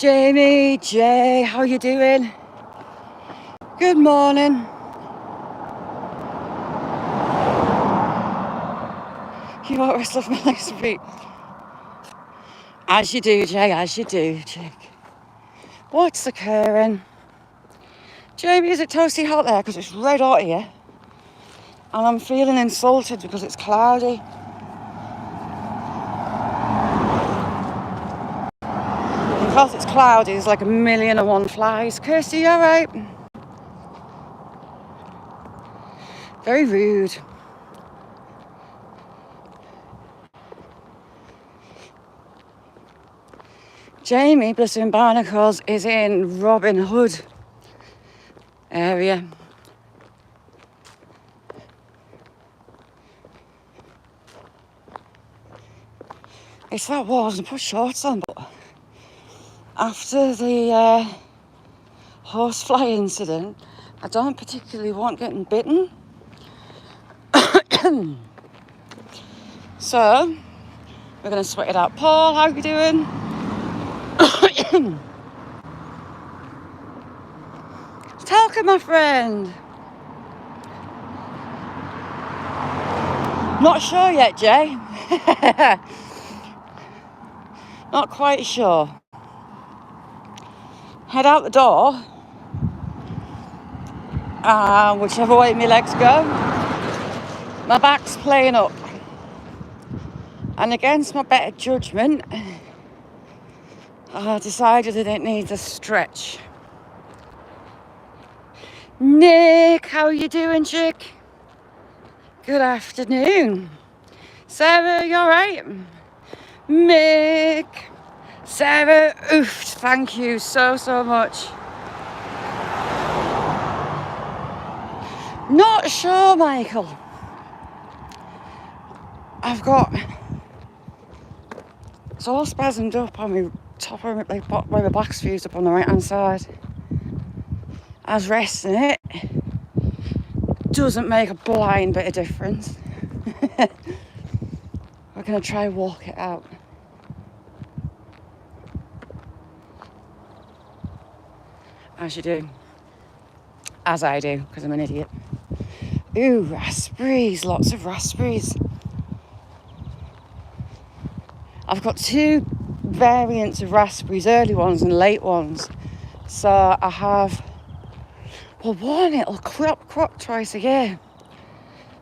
Jamie, Jay, how you doing? Good morning. You always love my legs and feet. As you do, Jay, as you do, Jake. What's occurring? Jamie, is it toasty hot there? Because it's red hot here. And I'm feeling insulted because it's cloudy. Because it's cloudy, there's like 1,000,001 flies. Kirsty, you alright? Very rude. Jamie, Blissing Barnacles, is in Robin Hood area. It's that was, and put shorts on, but after the horsefly incident, I don't particularly want getting bitten. So, we're going to sweat it out. Paul, how you doing? Talking, my friend. Not sure yet, Jay. Not quite sure. Head out the door. Whichever way my legs go. My back's playing up. And against my better judgment, I decided that it needs a stretch. Nick, how you doing, chick? Good afternoon. Sarah, you alright? Mick. Sarah, oofed, thank you so much. Not sure, Michael. I've got... It's all spasmed up on my top of my, like, where my back's fused up on the right hand side. I was resting it. Doesn't make a blind bit of difference. We're going to try and walk it out. As you do. As I do, because I'm an idiot. Ooh, raspberries. Lots of raspberries. I've got two variants of raspberries, early ones and late ones. So I have, well, one it'll crop twice a year.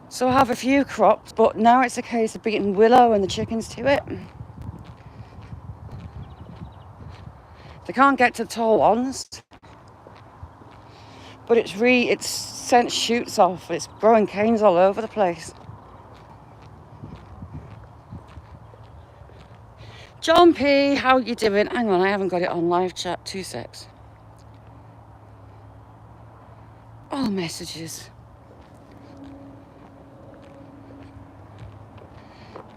So I have a few crops, but now it's a case of beating willow and the chickens to it. They can't get to the tall ones, but it's sent shoots off. It's growing canes all over the place. John P, how you doing? Hang on, I haven't got it on live chat. 2 secs. All messages.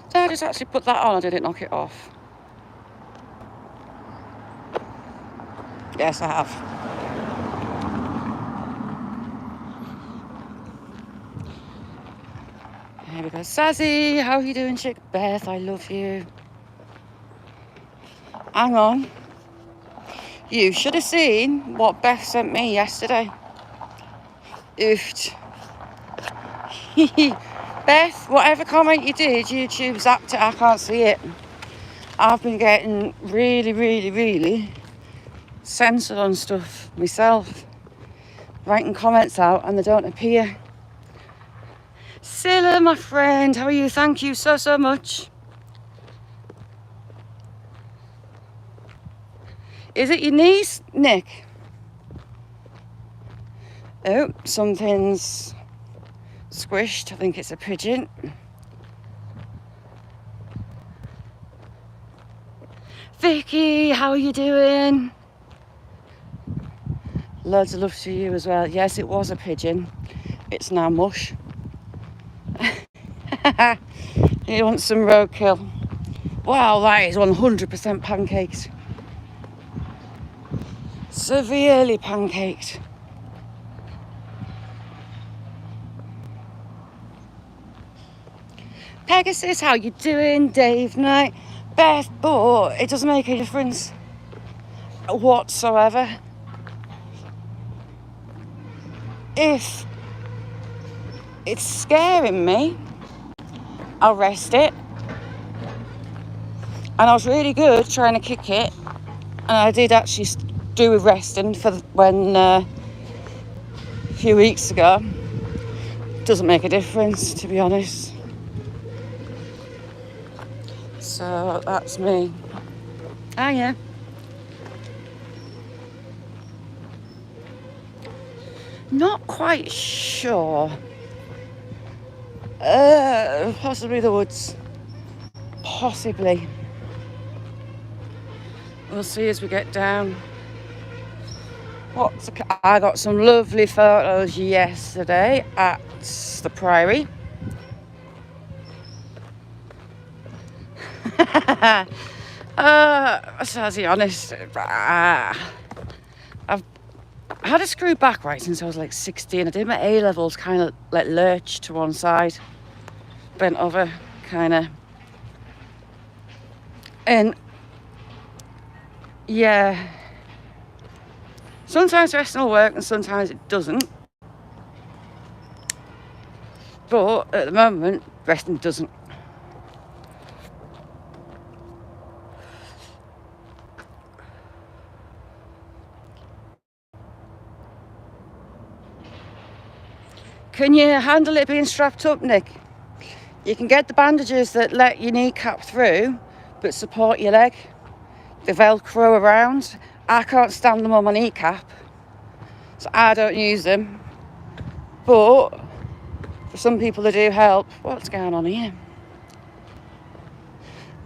Did I just actually put that on or did it knock it off? Yes, I have. Here we go. Sazzy, how are you doing, chick? Beth, I love you. Hang on. You should have seen what Beth sent me yesterday. Oofed. Beth, whatever comment you did, YouTube zapped it. I can't see it. I've been getting really censored on stuff myself. Writing comments out and they don't appear. Scylla, my friend, how are you? Thank you so much. Is it your niece, Nick? Oh, something's squished. I think it's a pigeon. Vicky, how are you doing? Loads of love to you as well. Yes, it was a pigeon. It's now mush. You want some roadkill? Wow, that is 100% pancaked. Severely pancaked. Pegasus, how you doing? Dave Knight. Beth, but it doesn't make a difference. whatsoever. If it's scaring me, I'll rest it. And I was really good trying to kick it, and I did actually do with resting for when a few weeks ago. Doesn't make a difference, to be honest. So that's me. Ah, yeah. Not quite sure. Possibly the woods. Possibly. We'll see as we get down. I got some lovely photos yesterday at the Priory. So to be honest, I've had a screw back right since I was like 16. I did my A-levels kind of like lurch to one side, bent over kind of, and yeah, sometimes resting will work and sometimes it doesn't, but at the moment resting doesn't. Can you handle it being strapped up, Nick? You can get the bandages that let your kneecap through but support your leg. The Velcro around. I can't stand them on my kneecap, so I don't use them. But for some people they do help. What's going on here?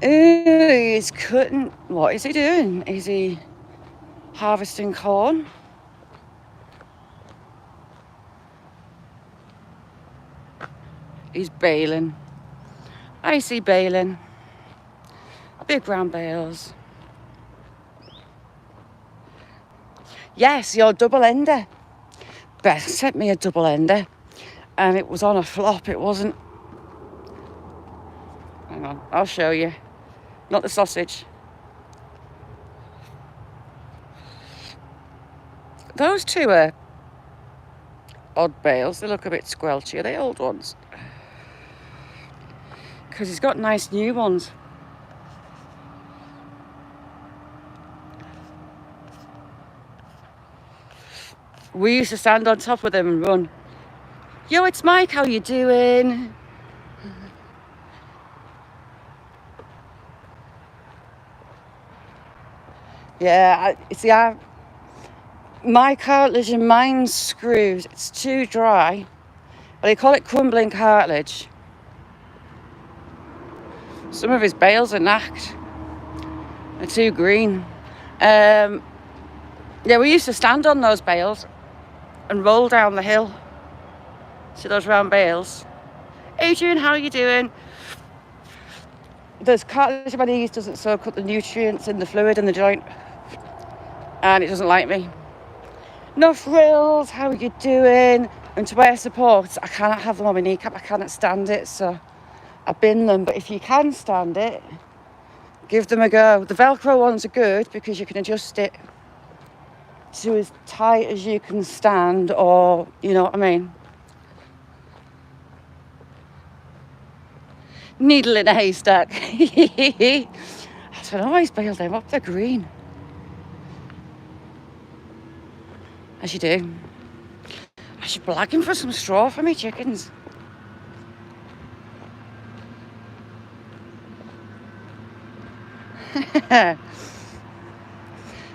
Ooh, he's cutting. What is he doing? Is he harvesting corn? He's baling. I see baling. Big round bales. Yes, your double ender. Beth sent me a double ender and it was on a flop. It wasn't. Hang on, I'll show you. Not the sausage. Those two are odd bales. They look a bit squelchy. Are they old ones? Because he's got nice new ones. We used to stand on top of them and run. Yo, it's Mike, how you doing? Yeah, my cartilage and mine's screws. It's too dry. They call it crumbling cartilage. Some of his bales are knacked. They're too green. Yeah, we used to stand on those bales and roll down the hill. See those round bales? Adrian, how are you doing? There's cartilage in my knees, doesn't soak up the nutrients in the fluid in the joint, and it doesn't like me. No frills, how are you doing? And to wear supports, I cannot have them on my kneecap. I cannot stand it, so I bin them. But if you can stand it, give them a go. The Velcro ones are good because you can adjust it to as tight as you can stand, or you know what I mean. Needle in a haystack. I don't know why he's bailed them up. They're green. As you do. I should blag him for some straw for me chickens.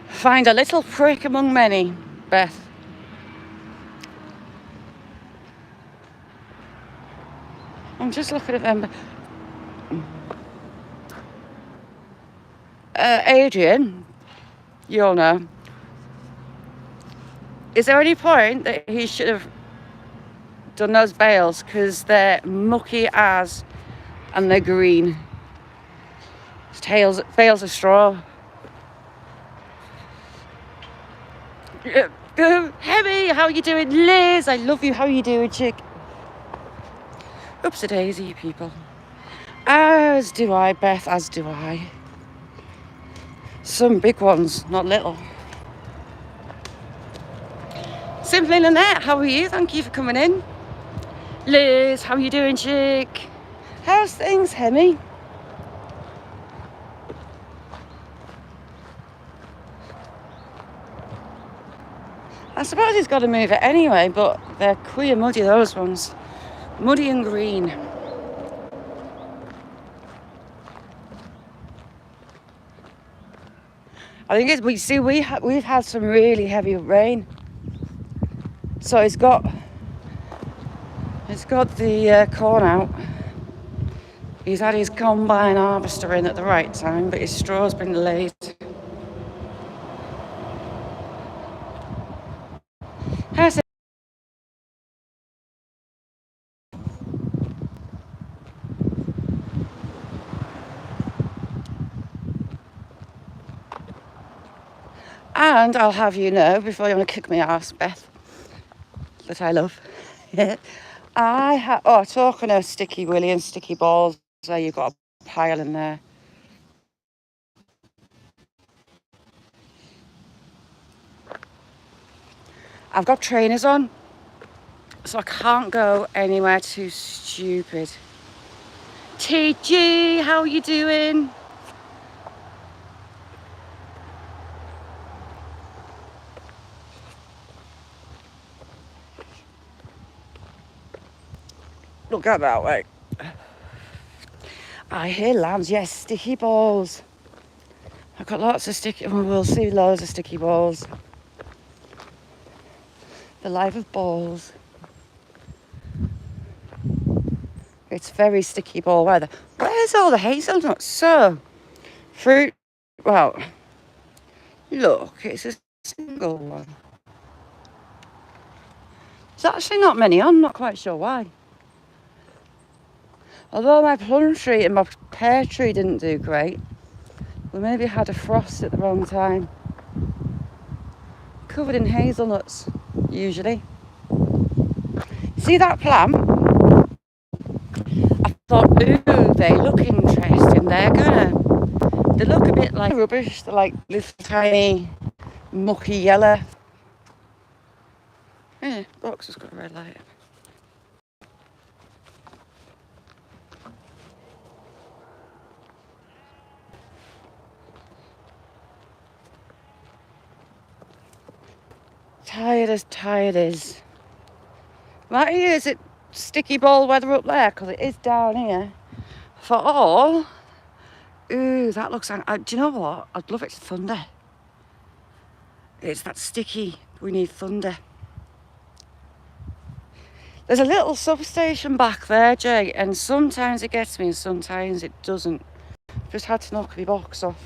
Find a little prick among many, Beth. I'm just looking at them. Adrian, you'll know. Is there any point that he should have done those bales? Because they're mucky as, and they're green. Bales of straw. Hemi, how are you doing? Liz, I love you. How are you doing, chick? Oops a daisy, people. As do I, Beth, as do I. Some big ones, not little. Simply Lynette, how are you? Thank you for coming in. Liz, how are you doing, chick? How's things, Hemi? I suppose he's got to move it anyway, but they're queer muddy, those ones. Muddy and green. I think we've had some really heavy rain, so it's got the corn out. He's had his combine harvester in at the right time, but his straw's been delayed. How's it? And I'll have you know, before you want to kick me ass, Beth, that I love. Talking of sticky willy and sticky balls, there you've got a pile in there. I've got trainers on, so I can't go anywhere too stupid. TG, how are you doing? Look at that way. I hear lambs, yes, sticky balls. I've got lots of we'll see loads of sticky balls. The life of balls. It's very sticky ball weather. Where's all the hazelnuts? So, fruit, well, look, it's a single one. There's actually not many on, not quite sure why. Although my plum tree and my pear tree didn't do great, we maybe had a frost at the wrong time. Covered in hazelnuts, usually. See that plant? I thought, ooh, they look interesting. They look a bit like rubbish. They're like little tiny, mucky yellow. Yeah, box has got a red light. Tired as. Matty, is it sticky ball weather up there? Because it is down here. For all. Ooh, that looks like. Do you know what? I'd love it to thunder. It's that sticky. We need thunder. There's a little substation back there, Jay, and sometimes it gets me and sometimes it doesn't. Just had to knock the box off.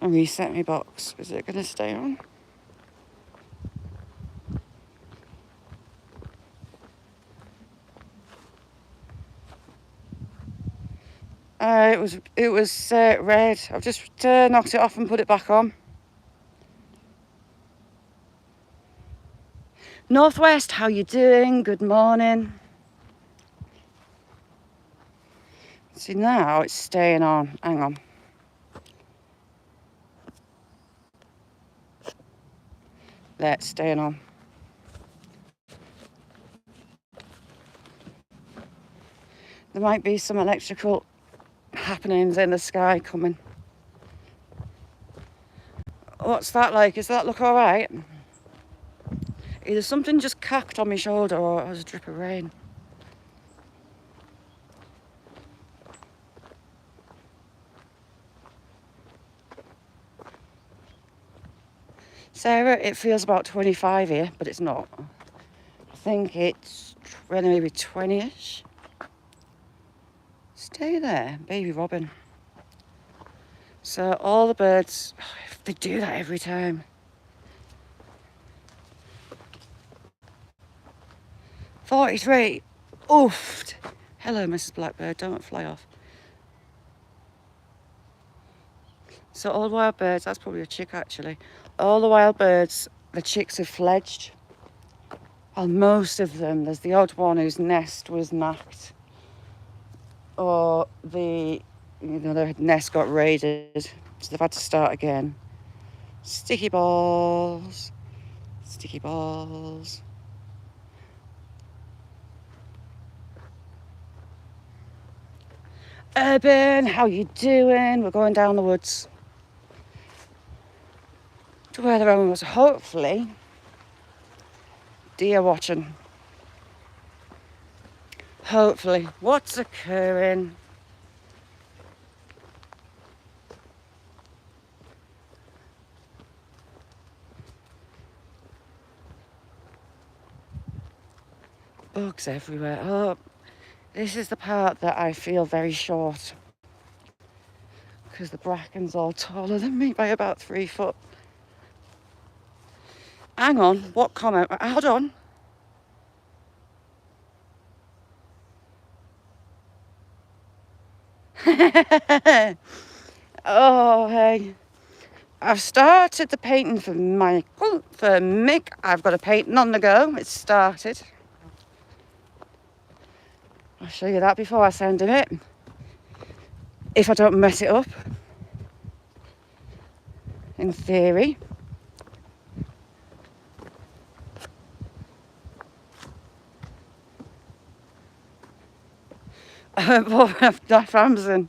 And reset my box. Is it going to stay on? It was red. I've just knocked it off and put it back on. Northwest, how you doing? Good morning. See, now it's staying on. Hang on. There, it's staying on. There might be some electrical happenings in the sky coming. What's that like? Does that look all right? Either something just cacked on my shoulder or it was a drip of rain. Sarah, it feels about 25 here, but it's not. I think it's maybe 20-ish. Stay there, baby robin. So all the birds, they do that every time. 43. Oofed. Hello, Mrs. Blackbird. Don't fly off. So all the wild birds, that's probably a chick actually. All the wild birds the chicks have fledged. And most of them, there's the odd one whose nest was knocked, or their nest got raided, so they've had to start again. Sticky balls, sticky balls. Urban, how you doing? We're going down the woods to where there was hopefully deer watching. Hopefully. What's occurring? Bugs everywhere. Oh, this is the part that I feel very short, because the bracken's all taller than me by about 3 foot. Hang on, what comment? Hold on. Oh, hey. I've started the painting for Mick. I've got a painting on the go. It's started. I'll show you that before I send him it. If I don't mess it up. In theory. Daft Amazon.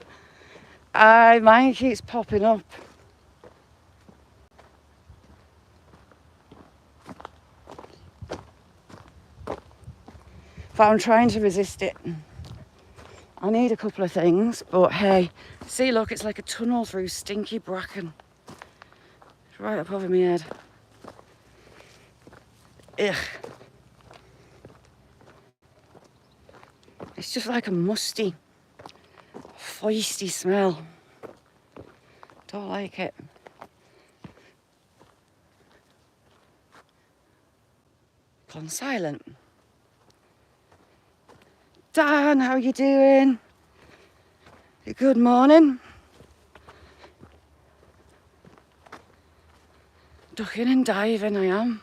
Mine keeps popping up. But I'm trying to resist it. I need a couple of things, but hey, see, look, it's like a tunnel through stinky bracken. It's right up over my head. Ugh. It's just like a musty, foisty smell. Don't like it. Gone silent. Dan, how you doing? Good morning. Ducking and diving I am.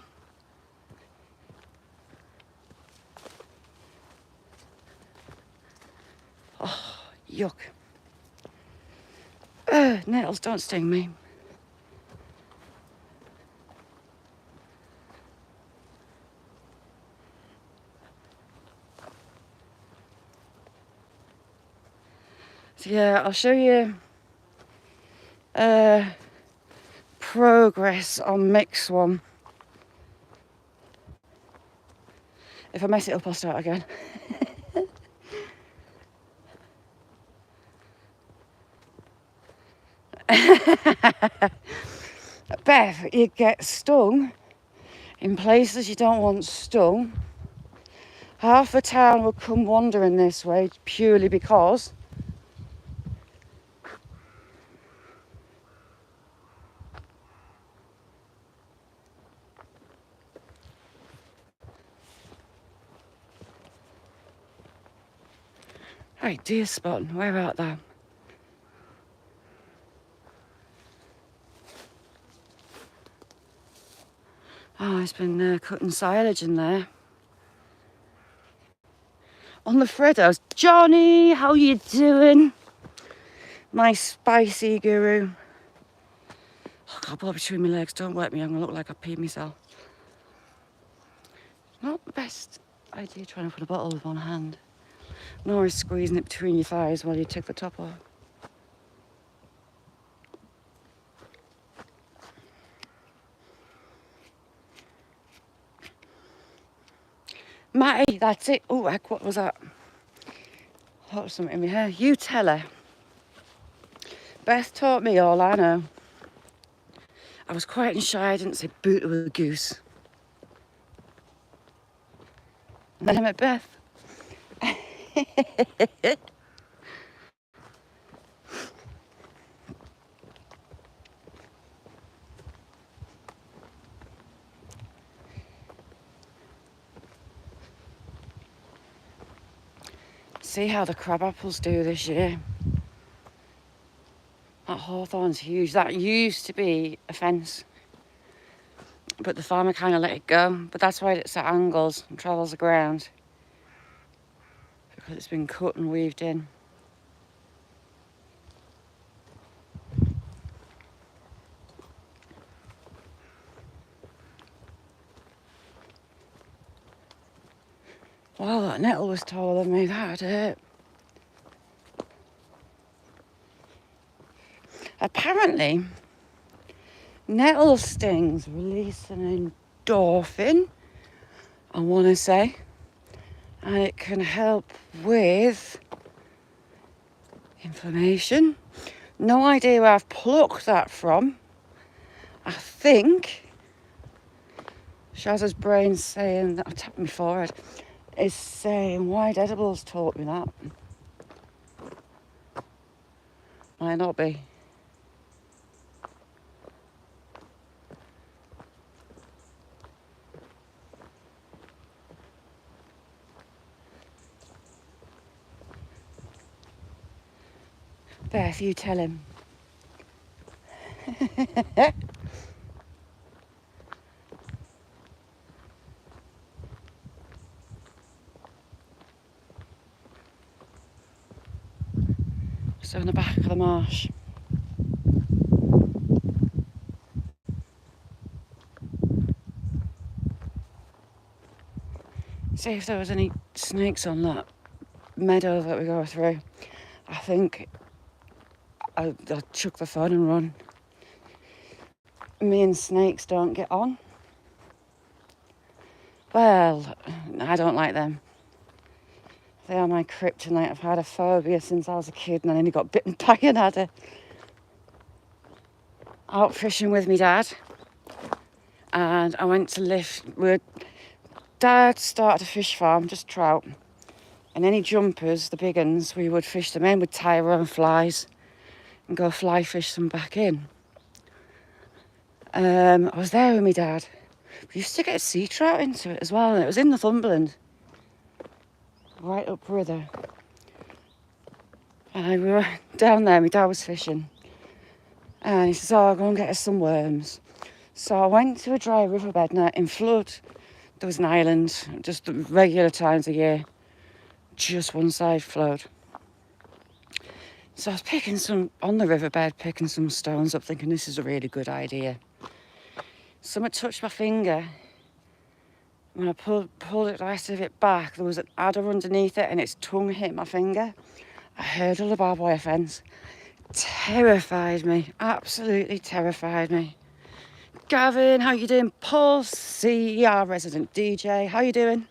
Oh, yuck. Nettles, don't sting me. So yeah, I'll show you progress on Mick's one. If I mess it up, I'll start again. Beth, you get stung in places you don't want stung. Half the town will come wandering this way purely because right, deer spotting, where art thou? Oh, it's been cutting silage in there. On the Freddos. Johnny, how you doing? My spicy guru. Oh, God, blow between my legs. Don't wet me. I'm going to look like I peed myself. Not the best idea trying to put a bottle with one hand. Nor is squeezing it between your thighs while you take the top off. Matty, that's it. Oh, heck, what was that? That was something in my hair. You tell her. Beth taught me all I know. I was quiet and shy. I didn't say boo to a goose. And then I met Beth. See how the crab apples do this year. That hawthorn's huge. That used to be a fence. but the farmer kind of let it go. But that's why it's at angles and travels the ground, because it's been cut and weaved in. Wow, that nettle was taller than me, that hurt. Apparently, nettle stings release an endorphin, I want to say, and it can help with inflammation. No idea where I've plucked that from. I think Shazza's brain's saying that, I'm tapping my forehead, is saying Wide Edibles taught me that. Might not be. Beth, you tell him. So in the back of the marsh. See if there was any snakes on that meadow that we go through. I think I'll chuck the phone and run. Me and snakes don't get on. Well, I don't like them. They are my kryptonite. I've had a phobia since I was a kid and I nearly got bitten by an adder. Out fishing with me dad, and I went to lift. Dad started a fish farm, just trout, and any jumpers, the big uns, we would fish them in. We'd tie our own flies and go fly fish them back in. I was there with my dad. We used to get sea trout into it as well, and it was in Northumberland, right up river. And we were down there, my dad was fishing. And he says, oh, I'll go and get us some worms. So I went to a dry riverbed. Now, in flood, there was an island, just the regular times of year. Just one side flowed. So I was picking some, on the riverbed, picking some stones up, thinking this is a really good idea. Something touched my finger. When I pulled it, the rest of it back, there was an adder underneath it and its tongue hit my finger. I hurdled the barbed wire fence. Terrified me, absolutely terrified me. Gavin, how you doing? Paul C, our resident DJ, how you doing?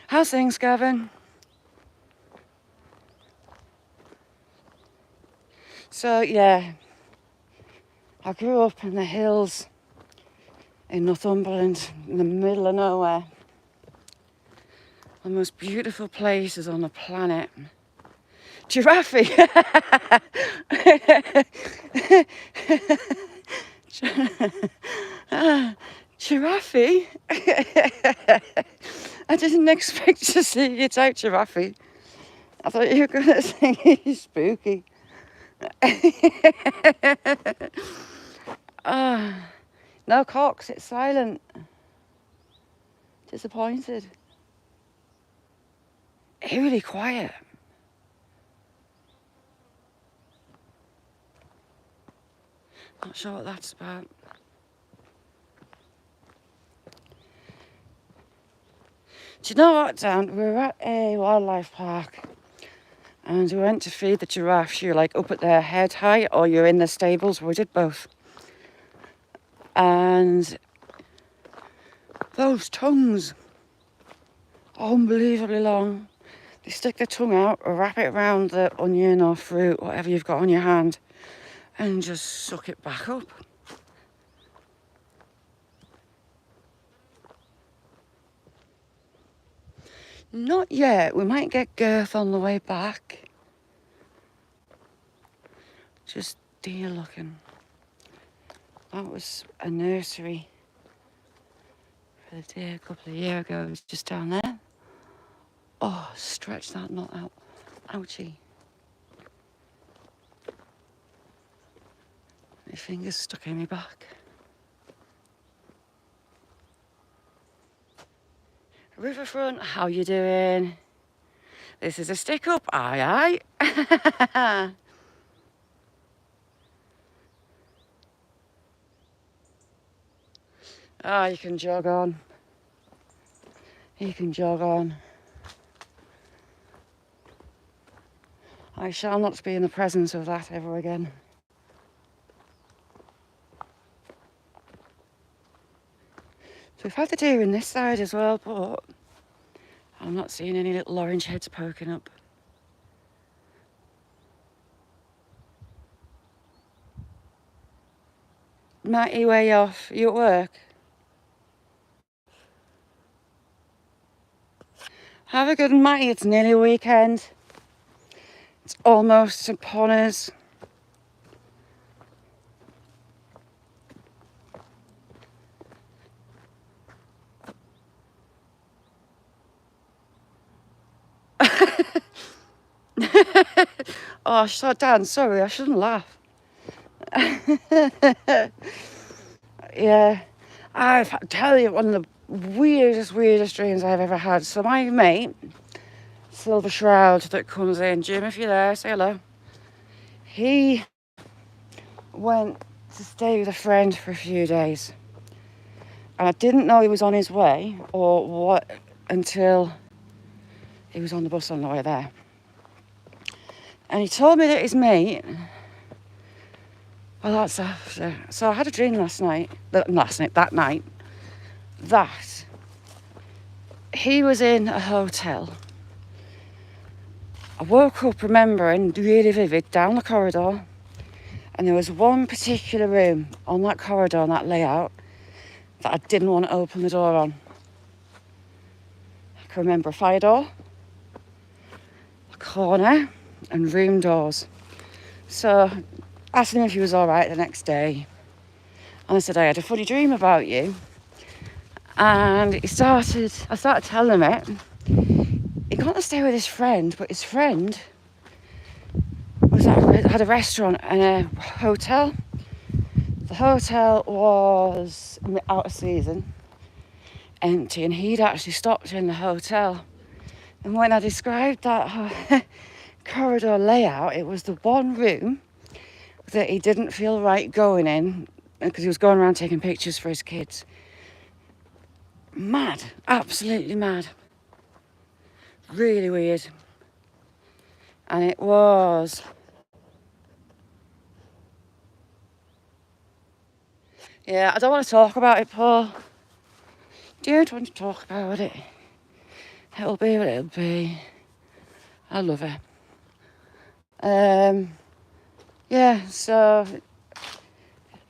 How's things, Gavin? So yeah, I grew up in the hills in Northumberland, in the middle of nowhere. The most beautiful places on the planet. Giraffe. Giraffe? I didn't expect to see you type giraffe. I thought you were going to say he's spooky. No cocks, it's silent. Disappointed. Eerily quiet. Not sure what that's about. Do you know what, Dan? We were at a wildlife park and we went to feed the giraffes. You're like up at their head height or you're in the stables. We did both. And those tongues, unbelievably long. They stick their tongue out, wrap it around the onion or fruit, whatever you've got on your hand, and just suck it back up. Not yet. We might get girth on the way back. Just deer looking. That was a nursery for the deer a couple of years ago. It was just down there. Oh, stretch that knot out. Ouchie. My finger's stuck in my back. Riverfront, how you doing? This is a stick up, aye aye. Ah, you can jog on. You can jog on. I shall not be in the presence of that ever again. So we've had the deer in this side as well, but I'm not seeing any little orange heads poking up. Matty, where you off? You at work? Have a good one, Matty. It's nearly a weekend. It's almost upon us. Oh, Dan, sorry, I shouldn't laugh. Yeah, I tell you, one of the weirdest dreams I've ever had. So my mate, Silver Shroud, that comes in, Jim, if you're there, say hello. He went to stay with a friend for a few days. And I didn't know he was on his way or what until he was on the bus on the way there. And he told me that his mate, well, that's after. So I had a dream that night, that he was in a hotel. I woke up remembering, really vivid, down the corridor, and there was one particular room on that corridor, on that layout, that I didn't want to open the door on. I can remember a fire door, a corner, and room doors. So I asked him if he was all right the next day. And I said, I had a funny dream about you. And I started telling him it. He got to stay with his friend, but his friend had a restaurant and a hotel. The hotel was out of season, empty, and he'd actually stopped in the hotel. And when I described that corridor layout, it was the one room that he didn't feel right going in because he was going around taking pictures for his kids. Mad, absolutely mad. Really weird. And it was... Yeah, I don't want to talk about it, Paul. Don't want to talk about it. It'll be what it'll be. I love it. Yeah, so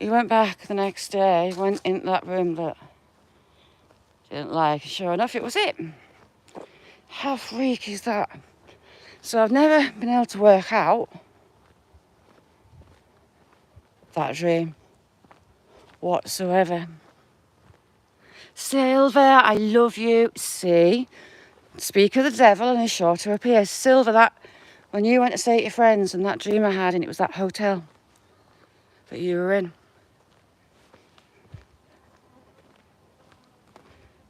he went back the next day, went into that room that he didn't like. Sure enough, it was it. How freaky is that? So I've never been able to work out that dream whatsoever. Silver, I love you. See, speak of the devil and is sure to appear. Silver, that when you went to stay at your friends and that dream I had, and it was that hotel that you were in.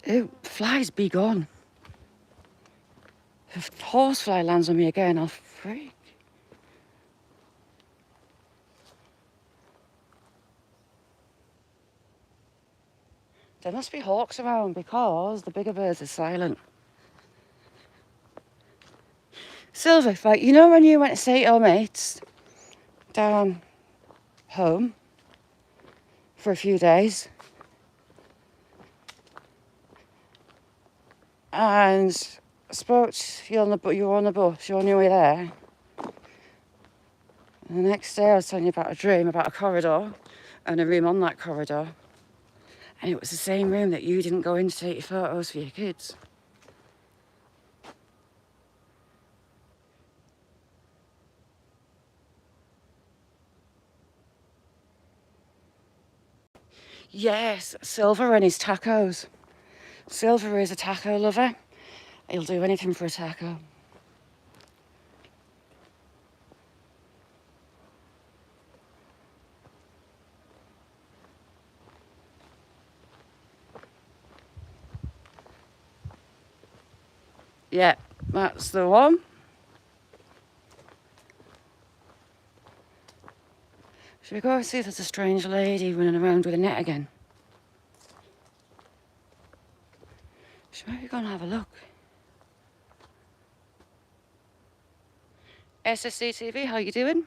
Ooh, flies be gone. If a horsefly lands on me again, I'll freak. There must be hawks around because the bigger birds are silent. Silver, like, you know when you went to stay at your mates down home for a few days and spoke to you you were on the bus, you were on your way there. And the next day I was telling you about a dream about a corridor and a room on that corridor. And it was the same room that you didn't go in to take your photos for your kids. Yes, Silver and his tacos. Silver is a taco lover. He'll do anything for a taco. Yeah, that's the one. Should we go and see if there's a strange lady running around with a net again? Should we maybe go and have a look? SSCTV, how you doing?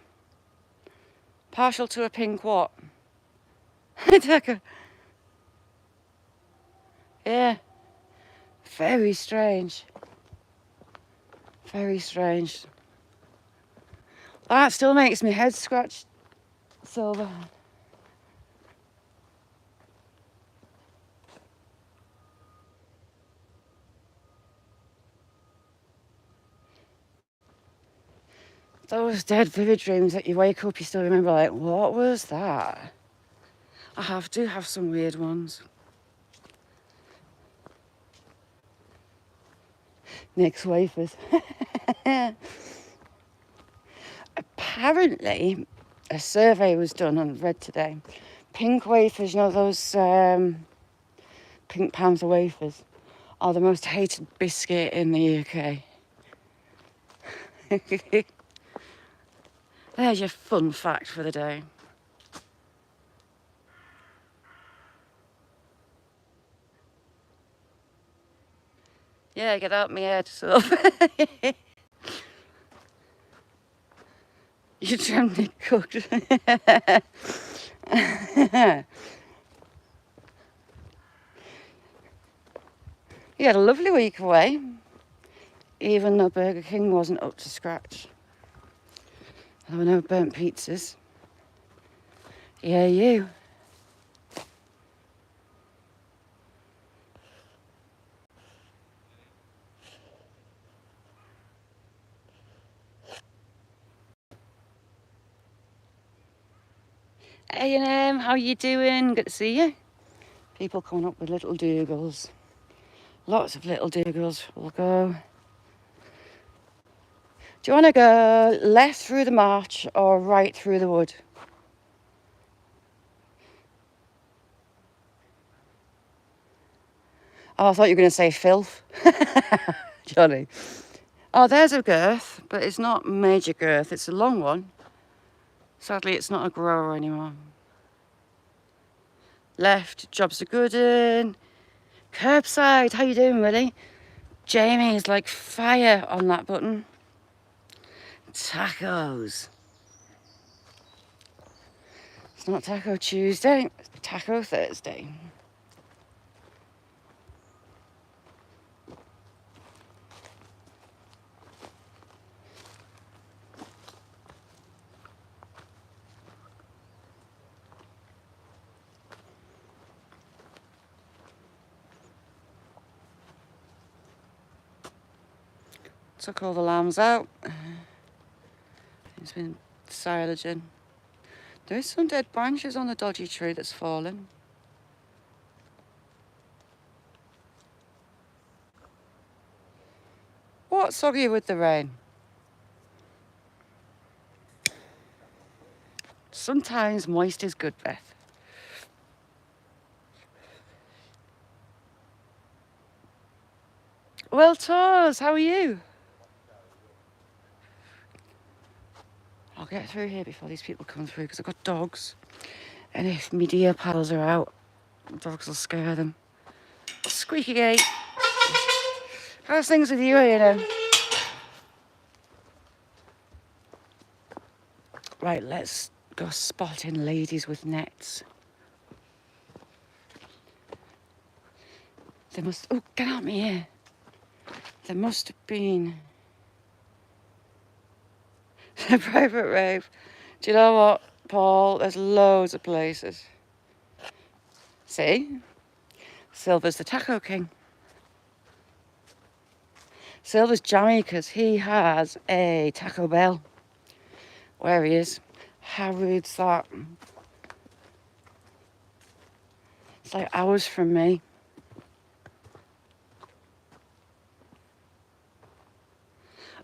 Partial to a pink what? Yeah. Very strange. Very strange. That still makes me head scratch, Silver. Those dead vivid dreams that you wake up, you still remember, like, what was that? I do have some weird ones. Nick's wafers. Apparently, a survey was done and read today. Pink wafers, you know those Pink Panther wafers, are the most hated biscuit in the UK. There's your fun fact for the day. Yeah, get out my head, so. You dreamt it cooked. You had a lovely week away, even though Burger King wasn't up to scratch. There were no burnt pizzas. Yeah, you. A&M, how you doing? Good to see you. People coming up with little dougals. Lots of little dougals. We'll go. Do you want to go left through the marsh or right through the wood? Oh, I thought you were going to say filth. Johnny. Oh, there's a girth, but it's not major girth. It's a long one. Sadly, it's not a grower anymore. Left, job's a good one. Curbside, how you doing, Willie? Jamie is like fire on that button. Tacos. It's not Taco Tuesday, it's Taco Thursday. Took all the lambs out. It's been silaging. There is some dead branches on the dodgy tree that's fallen. What's soggy with the rain? Sometimes moist is good, Beth. Well, Tars, how are you? I'll get through here before these people come through because I've got dogs. And if my deer pals are out, dogs will scare them. Squeaky gate. How's things with you, Ian? Right, let's go spotting ladies with nets. There must... Oh, get out of me here. There must have been... a private rave. Do you know what, Paul? There's loads of places. See? Silver's the Taco King. Silver's jammy because he has a Taco Bell. Where he is. How rude's that? It's like hours from me.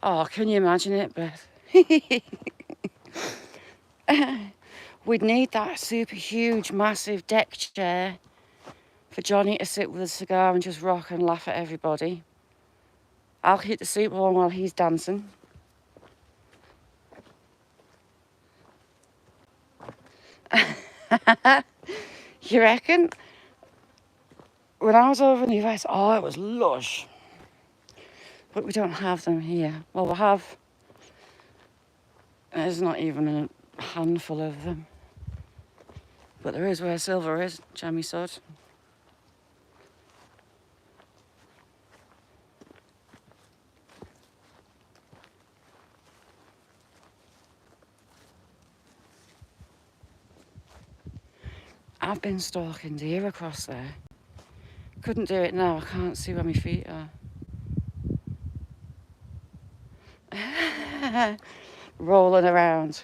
Oh, can you imagine it, Beth? We'd need that super huge, massive deck chair for Johnny to sit with a cigar and just rock and laugh at everybody. I'll keep the soup warm while he's dancing. You reckon? When I was over in the US, oh, it was lush. But we don't have them here. Well, we have. There's not even a handful of them. But there is where Silver is, jammy sod. I've been stalking deer across there. Couldn't do it now, I can't see where my feet are. Rolling around.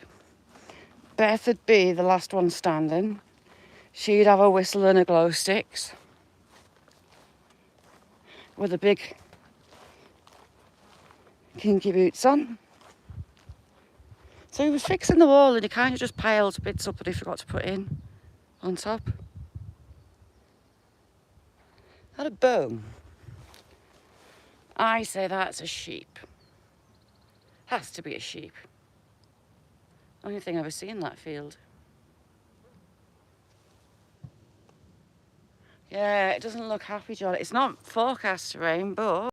Beth would be the last one standing. She'd have a whistle and a glow sticks. With the big kinky boots on. So he was fixing the wall and he kind of just piled bits up that he forgot to put in on top. That a bone? I say that's a sheep. Has to be a sheep. Only thing I've ever seen in that field. Yeah, it doesn't look happy, John. It's not forecast to rain, but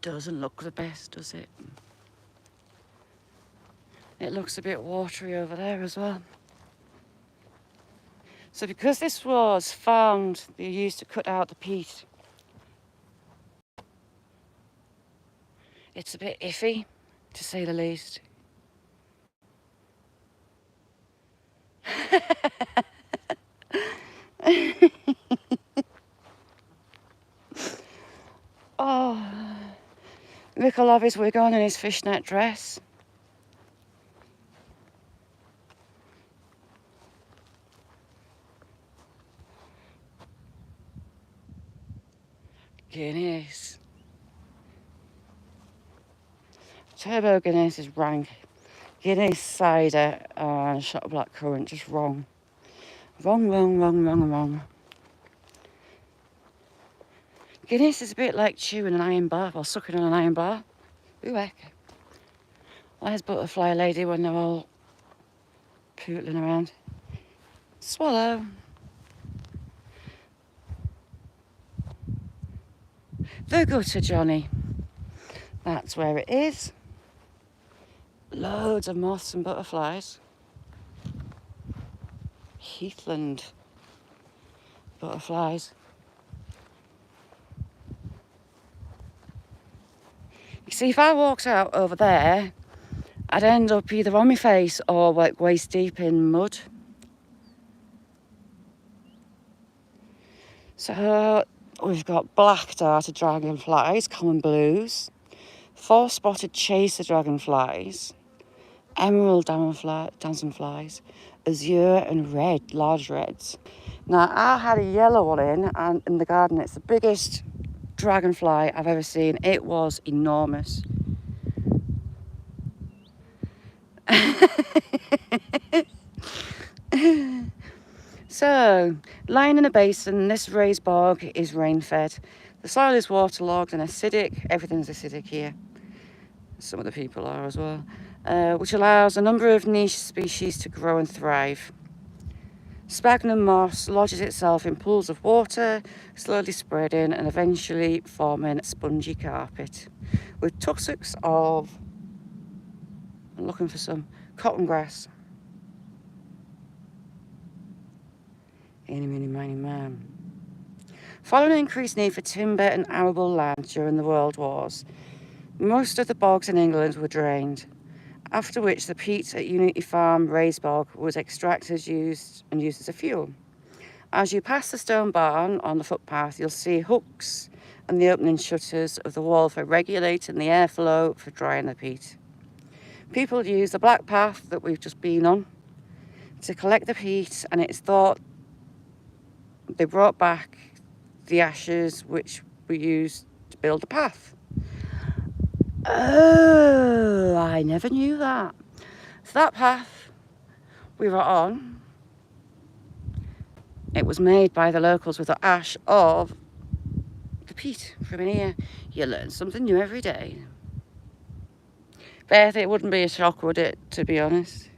doesn't look the best, does it? It looks a bit watery over there as well. So because this was farmed, they used to cut out the peat. It's a bit iffy, to say the least. Oh, Rick will have his wig on and his fishnet dress. Guinness. Turbo Guinness is rank. Guinness cider and a shot of blackcurrant, just wrong. Wrong, wrong, wrong, wrong, wrong. Guinness is a bit like chewing an iron bar or sucking on an iron bar. Ooh, heck. Where's Butterfly Lady when they're all pootling around? Swallow. The gutter, Johnny. That's where it is. Loads of moths and butterflies. Heathland butterflies. You see, if I walked out over there, I'd end up either on my face or like waist deep in mud. So we've got black darter dragonflies, common blues, 4-spotted chaser dragonflies, emerald damselflies, azure and red, large reds. Now I had a yellow one in the garden. It's the biggest dragonfly I've ever seen. It was enormous. So, lying in a basin, this raised bog is rain-fed. The soil is waterlogged and acidic. Everything's acidic here. Some of the people are as well. Which allows a number of niche species to grow and thrive. Sphagnum moss lodges itself in pools of water, slowly spreading and eventually forming a spongy carpet. With tussocks of, I'm looking for some, cotton grass. Eeny, meeny, miny, man. Following an increased need for timber and arable land during the World Wars, most of the bogs in England were drained, after which the peat at Unity Farm raised bog was extracted and used as a fuel. As you pass the stone barn on the footpath, you'll see hooks and the opening shutters of the wall for regulating the airflow for drying the peat. People use the black path that we've just been on to collect the peat, and it's thought they brought back the ashes which we used to build the path. Oh, I never knew that. So that path we were on, it was made by the locals with the ash of the peat from in here. You learn something new every day. Beth, it wouldn't be a shock, would it, to be honest?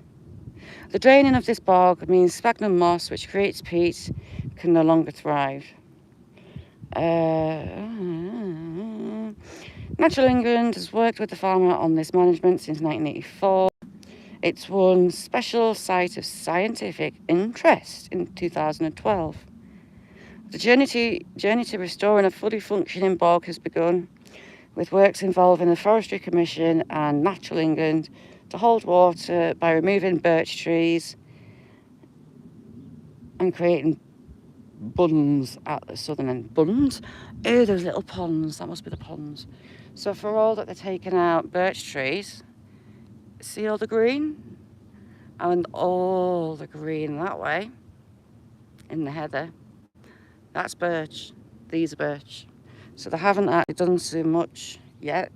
The draining of this bog means sphagnum moss, which creates peat, can no longer thrive. Natural England has worked with the farmer on this management since 1984. It's won Special Site of Scientific Interest in 2012. The journey to restoring a fully functioning bog has begun, with works involving the Forestry Commission and Natural England to hold water by removing birch trees and creating bunds at the southern end. Bunds? Oh, those little ponds. That must be the ponds. So for all that they're taking out birch trees, see all the green? And all the green that way, in the heather, that's birch. These are birch. So they haven't actually done so much yet.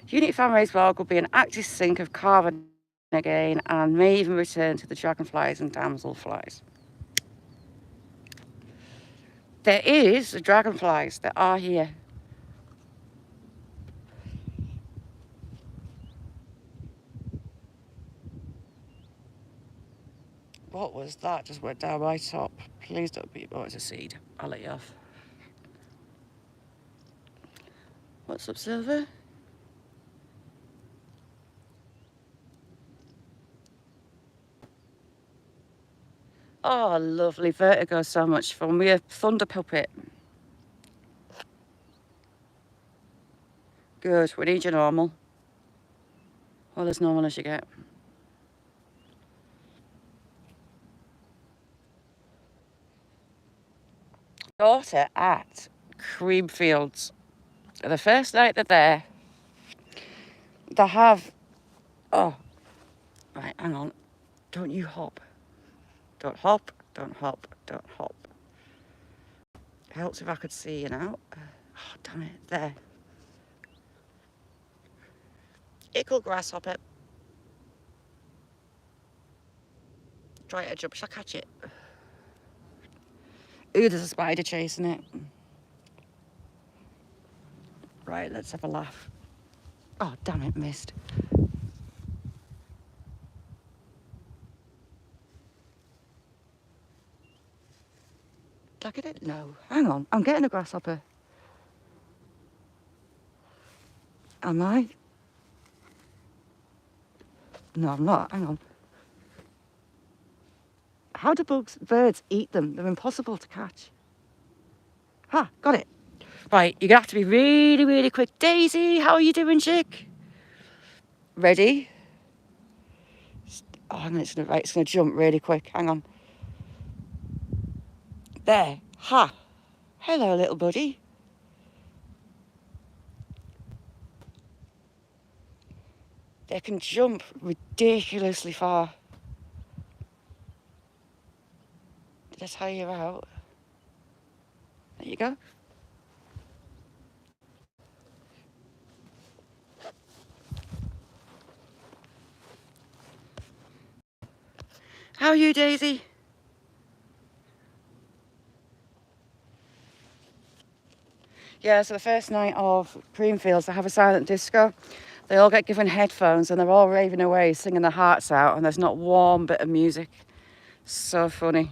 Unit farm raised bog will be an active sink of carbon again and may even return to the dragonflies and damselflies. There is the dragonflies that are here. What was that? Just went down my top. Please don't be. Oh, it's a seed. I'll let you off. What's up, Silver? Oh, lovely. Vertigo, so much fun. We're a thunder puppet. Good. We need you normal. Well, as normal as you get. Daughter at Creamfields. The first night they're there, they have... Oh, right, hang on. Don't you hop. Don't hop, don't hop, don't hop. Helps if I could see you now. Oh, damn it. There. Ickle grasshopper. Try to jump. Shall I catch it? Ooh, there's a spider chasing it. Right, let's have a laugh. Oh, damn it, missed. Did I get it? No. Hang on, I'm getting a grasshopper. Am I? No, I'm not. Hang on. How do birds eat them? They're impossible to catch. Ha, got it. Right, you're gonna have to be really, really quick. Daisy, how are you doing, chick? Ready? Oh, hang on, it's gonna jump really quick. Hang on. There. Ha. Hello, little buddy. They can jump ridiculously far. Did I tire you out? There you go. How are you, Daisy? Yeah, so the first night of Creamfields, they have a silent disco. They all get given headphones and they're all raving away, singing their hearts out, and there's not one bit of music. So funny.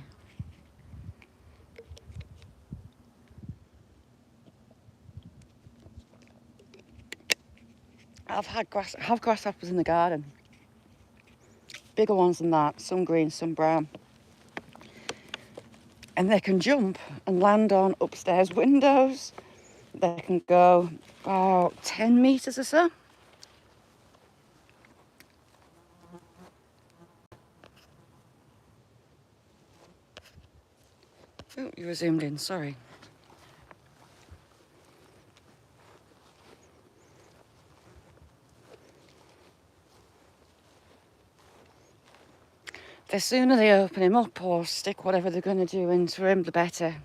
I have grasshoppers in the garden. Bigger ones than that, some green, some brown. And they can jump and land on upstairs windows. They can go about 10 metres or so. Oh, you were zoomed in, sorry. The sooner they open him up or stick whatever they're going to do into him, the better.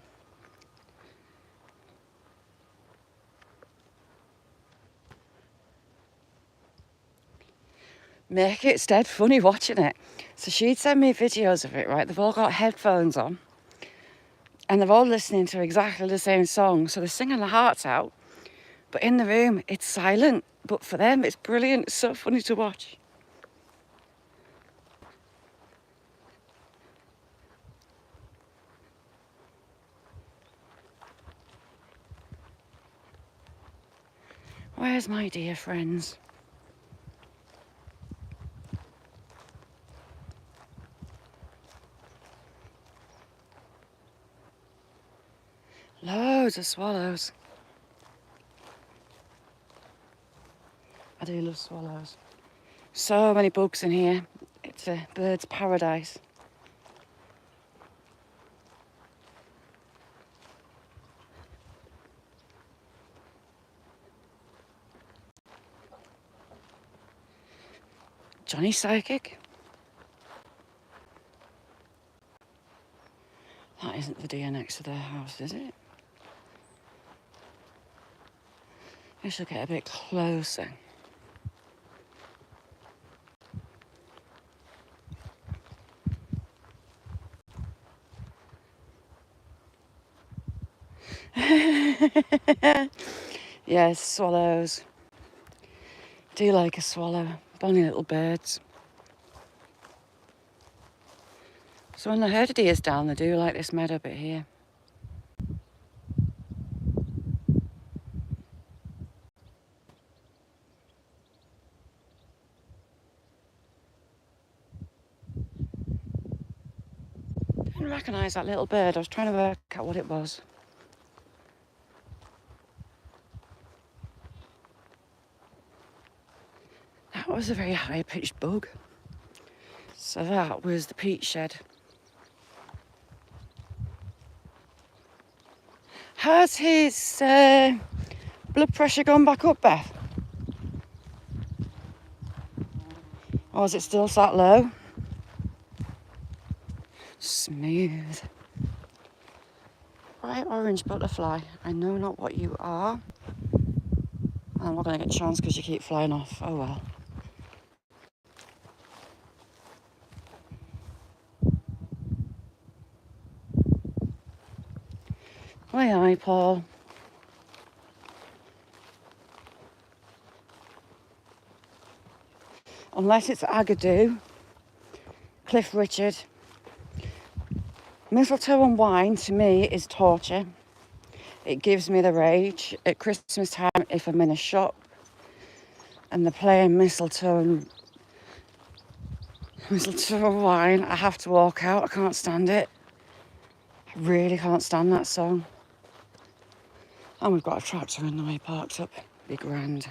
Make it dead funny watching it. So she'd send me videos of it, right? They've all got headphones on. and they're all listening to exactly the same song, so they're singing their hearts out, but in the room it's silent, but for them it's brilliant. It's so funny to watch. Where's my dear friends? Loads of swallows. I do love swallows. So many bugs in here. It's a bird's paradise. Johnny Psychic. That isn't the deer next to their house, is it? I should get a bit closer. Yes, swallows. Do you like a swallow? Bonny little birds. So when the herd of deer's down, they do like this meadow bit here. I didn't recognise that little bird. I was trying to work out what it was. That was a very high-pitched bug. So that was the peat shed. Has his blood pressure gone back up, Beth? Or is it still sat low? Smooth. Bright orange butterfly. I know not what you are. I'm not going to get a chance because you keep flying off. Oh well. Aye, Paul. Unless it's Agadoo, Cliff Richard. Mistletoe and wine to me is torture. It gives me the rage. At Christmas time, if I'm in a shop and they're playing mistletoe and wine, I have to walk out. I can't stand it. I really can't stand that song. And we've got a tractor in the way parked up. Be grand.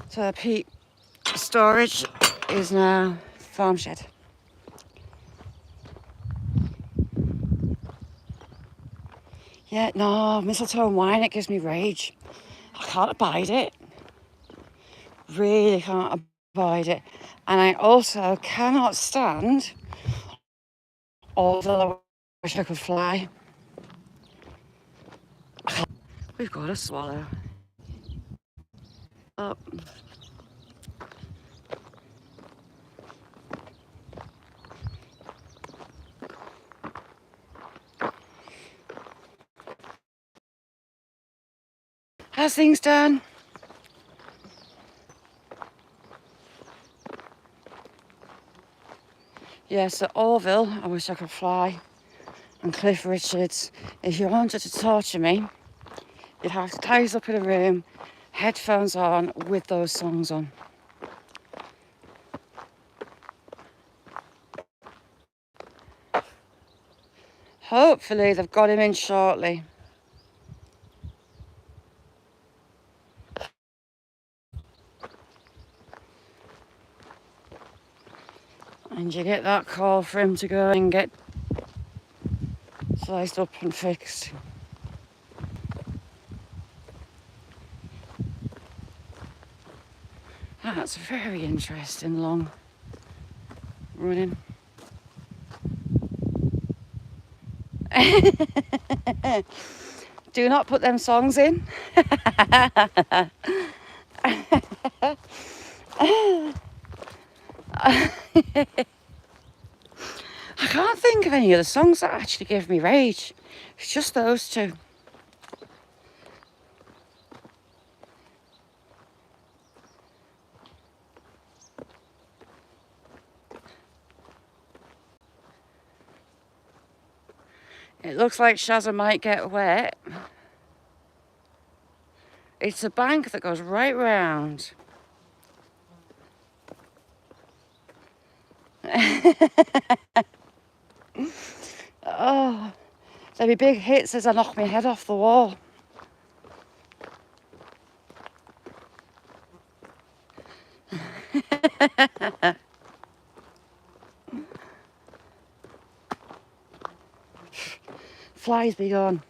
So the peat storage is now farm shed. Yeah, no, mistletoe and wine, it gives me rage. I can't abide it. Really can't abide it. And I also cannot stand, although I wish I could fly. We've got a swallow. Oh. How's things done? Yes, at Orville, I wish I could fly. And Cliff Richards, if you wanted to torture me, you'd have to tie us up in a room, headphones on, with those songs on. Hopefully they've got him in shortly. And you get that call for him to go and get sliced up and fixed. That's very interesting, long running. Do not put them songs in. I can't think of any other songs that actually give me rage. It's just those two. It looks like Shazza might get wet. It's a bank that goes right round. Oh, there'll be big hits as I knock my head off the wall. Flies be gone.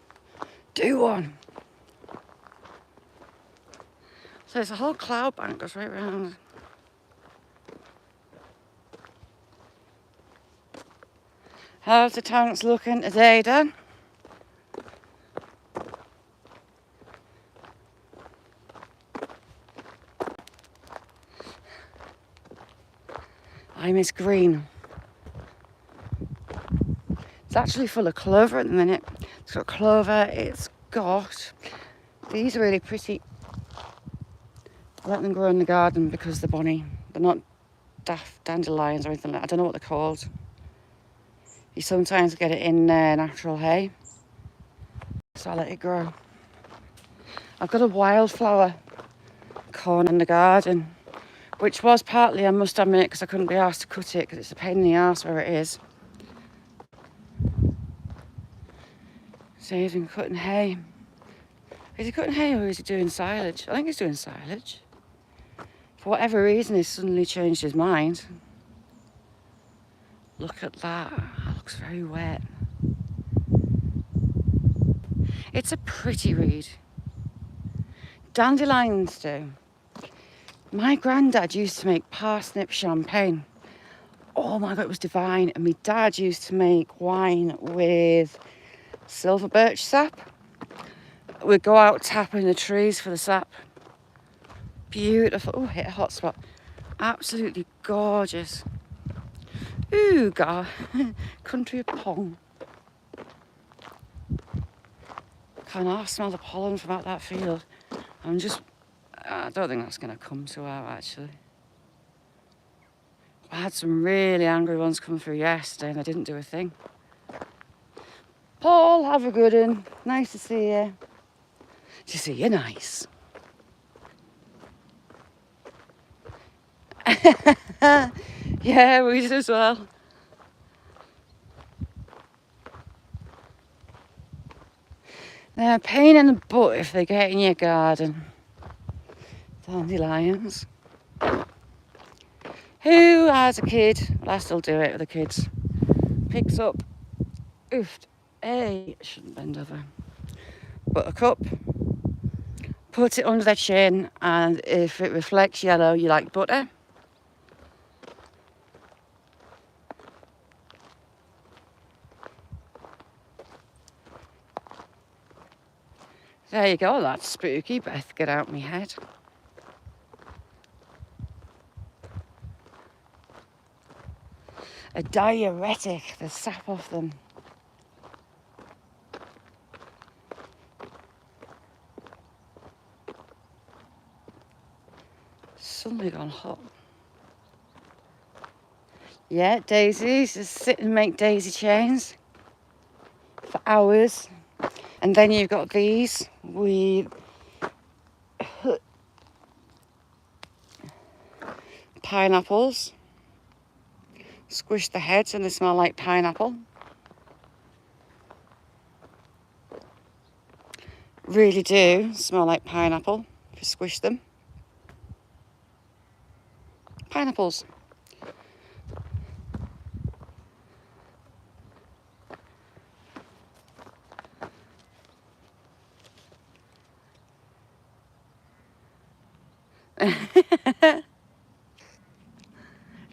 Do one. So it's a whole cloud bank goes right round. How's the tanks looking today, Dan? I miss green. It's actually full of clover at the minute. It's got clover, it's got these are really pretty. I let them grow in the garden because they're bonny. They're not daft dandelions or anything like that. I don't know what they're called. You sometimes get it in natural hay. So I let it grow. I've got a wildflower corn in the garden, which was partly, I must admit, because I couldn't be asked to cut it because it's a pain in the arse where it is. So he's been cutting hay. Is he cutting hay or is he doing silage? I think he's doing silage. For whatever reason, he's suddenly changed his mind. Look at that. That looks very wet. It's a pretty reed. Dandelions do. My granddad used to make parsnip champagne. Oh my God, it was divine. And my dad used to make wine with silver birch sap. We'd go out tapping the trees for the sap. Beautiful. Oh, hit a hot spot. Absolutely gorgeous. Ooh, God. Country of Pong. Can I smell the pollen from out that field? I don't think that's going to come so out, actually. I had some really angry ones come through yesterday and I didn't do a thing. Paul, have a good one. Nice to see you. To see you nice. Yeah, we did as well. They're a pain in the butt if they get in your garden. Dandelions. Who has a kid? Well, I still do it with the kids. Picks up, shouldn't bend over. Buttercup. Put it under their chin, and if it reflects yellow, you like butter. There you go, that's spooky. Beth, get out my head. A diuretic, the sap off them. Suddenly gone hot. Yeah, daisies, just sit and make daisy chains for hours. And then you've got these with pineapples. Squish the heads and they smell like pineapple. Really do smell like pineapple if you squish them. Pineapples.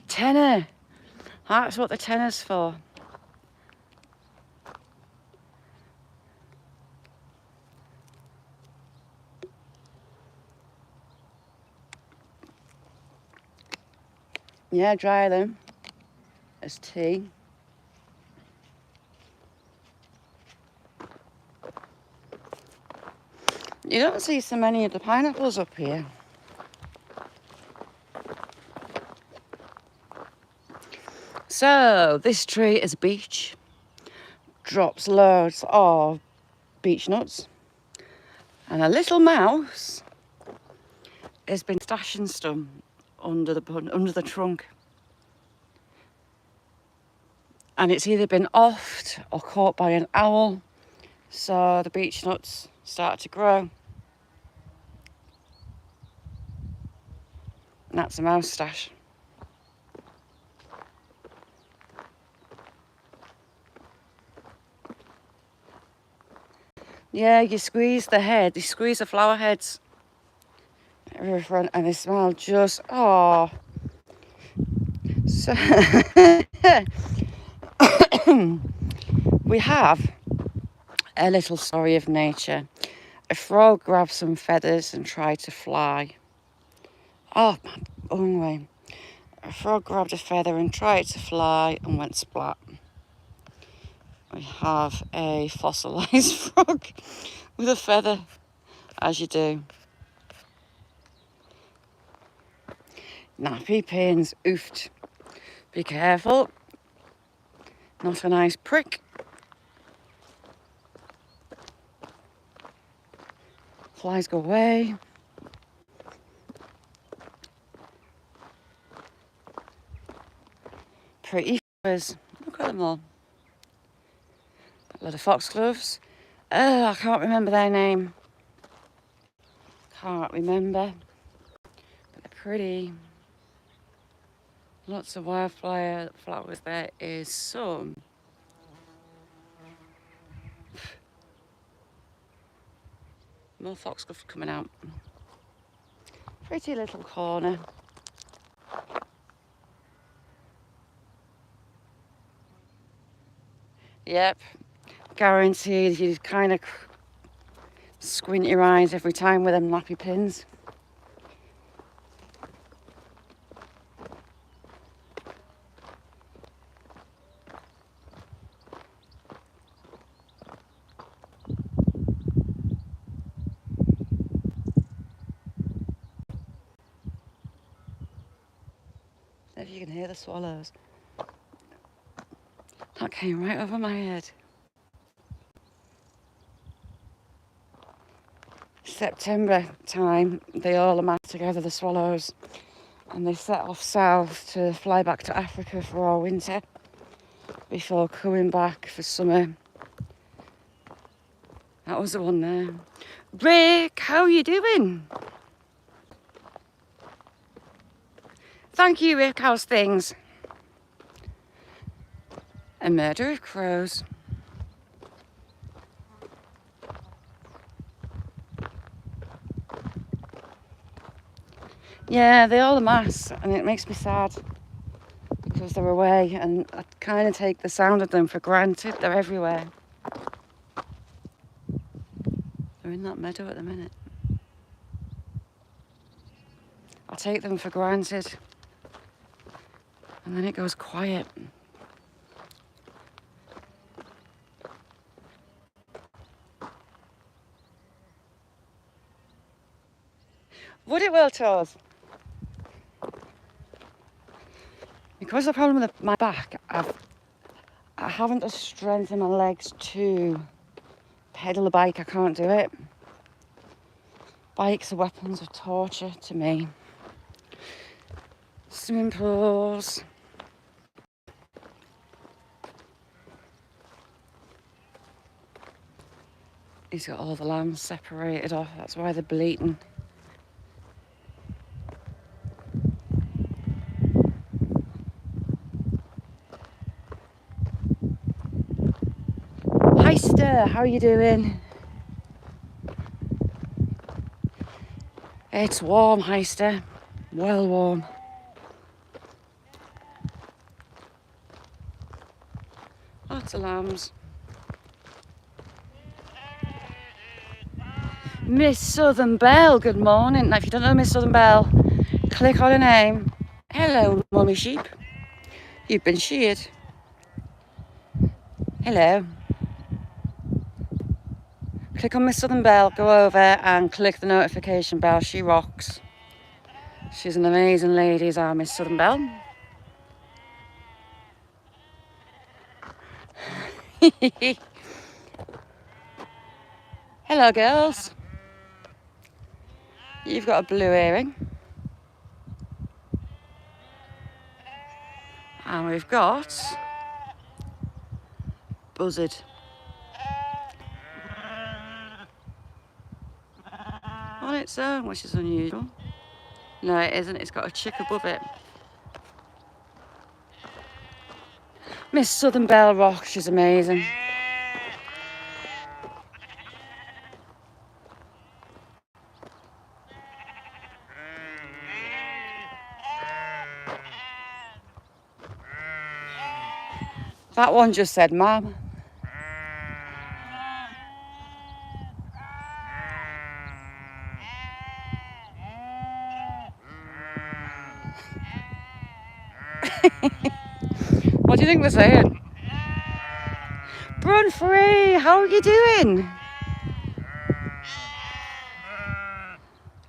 Tenor. That's what the tenor's for. Yeah, dry them as tea. You don't see so many of the pineapples up here. So this tree is a beech. Drops loads of beech nuts. And a little mouse has been stashing some under the trunk. And it's either been offed or caught by an owl. So the beech nuts start to grow. And that's a mouse stash. Yeah, you squeeze the head, you squeeze the flower heads and they smell just, oh. So we have a little story of nature. A frog grabbed some feathers and tried to fly. Oh, anyway. A frog grabbed a feather and tried to fly and went splat. We have a fossilised frog with a feather, as you do. Nappy pins, oofed. Be careful. Not a nice prick. Flies go away. Pretty flowers. Look at them all. A lot of foxgloves. Oh, I can't remember their name. Can't remember. But they're pretty. Lots of wildflower flowers. There is some. More foxglove coming out. Pretty little corner. Yep. Guaranteed you kind of squint your eyes every time with them nappy pins. If you can hear the swallows. That came right over my head. September time, they all amass together, the swallows, and they set off south to fly back to Africa for our winter before coming back for summer. That was the one there. Rick, how are you doing? Thank you, Rick. How's things? A murder of crows. Yeah, they all amass, and it makes me sad because they're away, and I kind of take the sound of them for granted. They're everywhere. They're in that meadow at the minute. I take them for granted, and then it goes quiet. Would it will, Toes? Because of the problem with my back, I haven't the strength in my legs to pedal a bike. I can't do it. Bikes are weapons of torture to me. Swimming pools. He's got all the lambs separated off. That's why they're bleating. Hi, Stir. How are you doing? It's warm, Heister. Well warm. Lots of lambs. Miss Southern Belle, good morning. Now, if you don't know Miss Southern Belle, click on her name. Hello, mummy sheep. You've been sheared. Hello. Click on Miss Southern Belle, go over and click the notification bell. She rocks. She's an amazing lady, is our Miss Southern Belle. Hello, girls. You've got a blue earring. And we've got Buzzard. On its own, which is unusual. No, it isn't. It's got a chick above it. Miss Southern Belle rocks. She's amazing. That one just said, Mum. What do you think they're saying? Brun Free, how are you doing?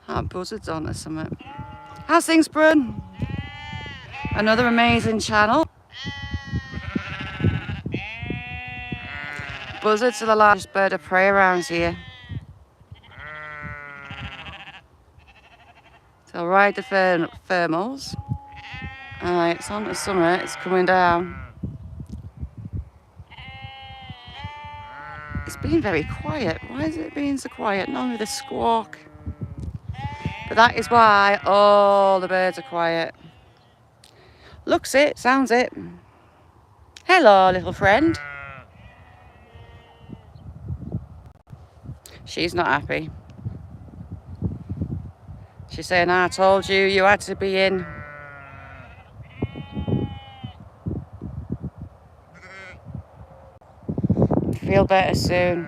That buzzard's on or something. How's things, Brun? Another amazing channel. Buzzards are the largest bird of prey around here. So I'll ride the thermals. Alright, it's on to summer, it's coming down. It's been very quiet. Why is it being so quiet? Not with a squawk. But that is why all the birds are quiet. Looks it, sounds it. Hello, little friend. She's not happy. She's saying, I told you, you had to be in. Feel better soon.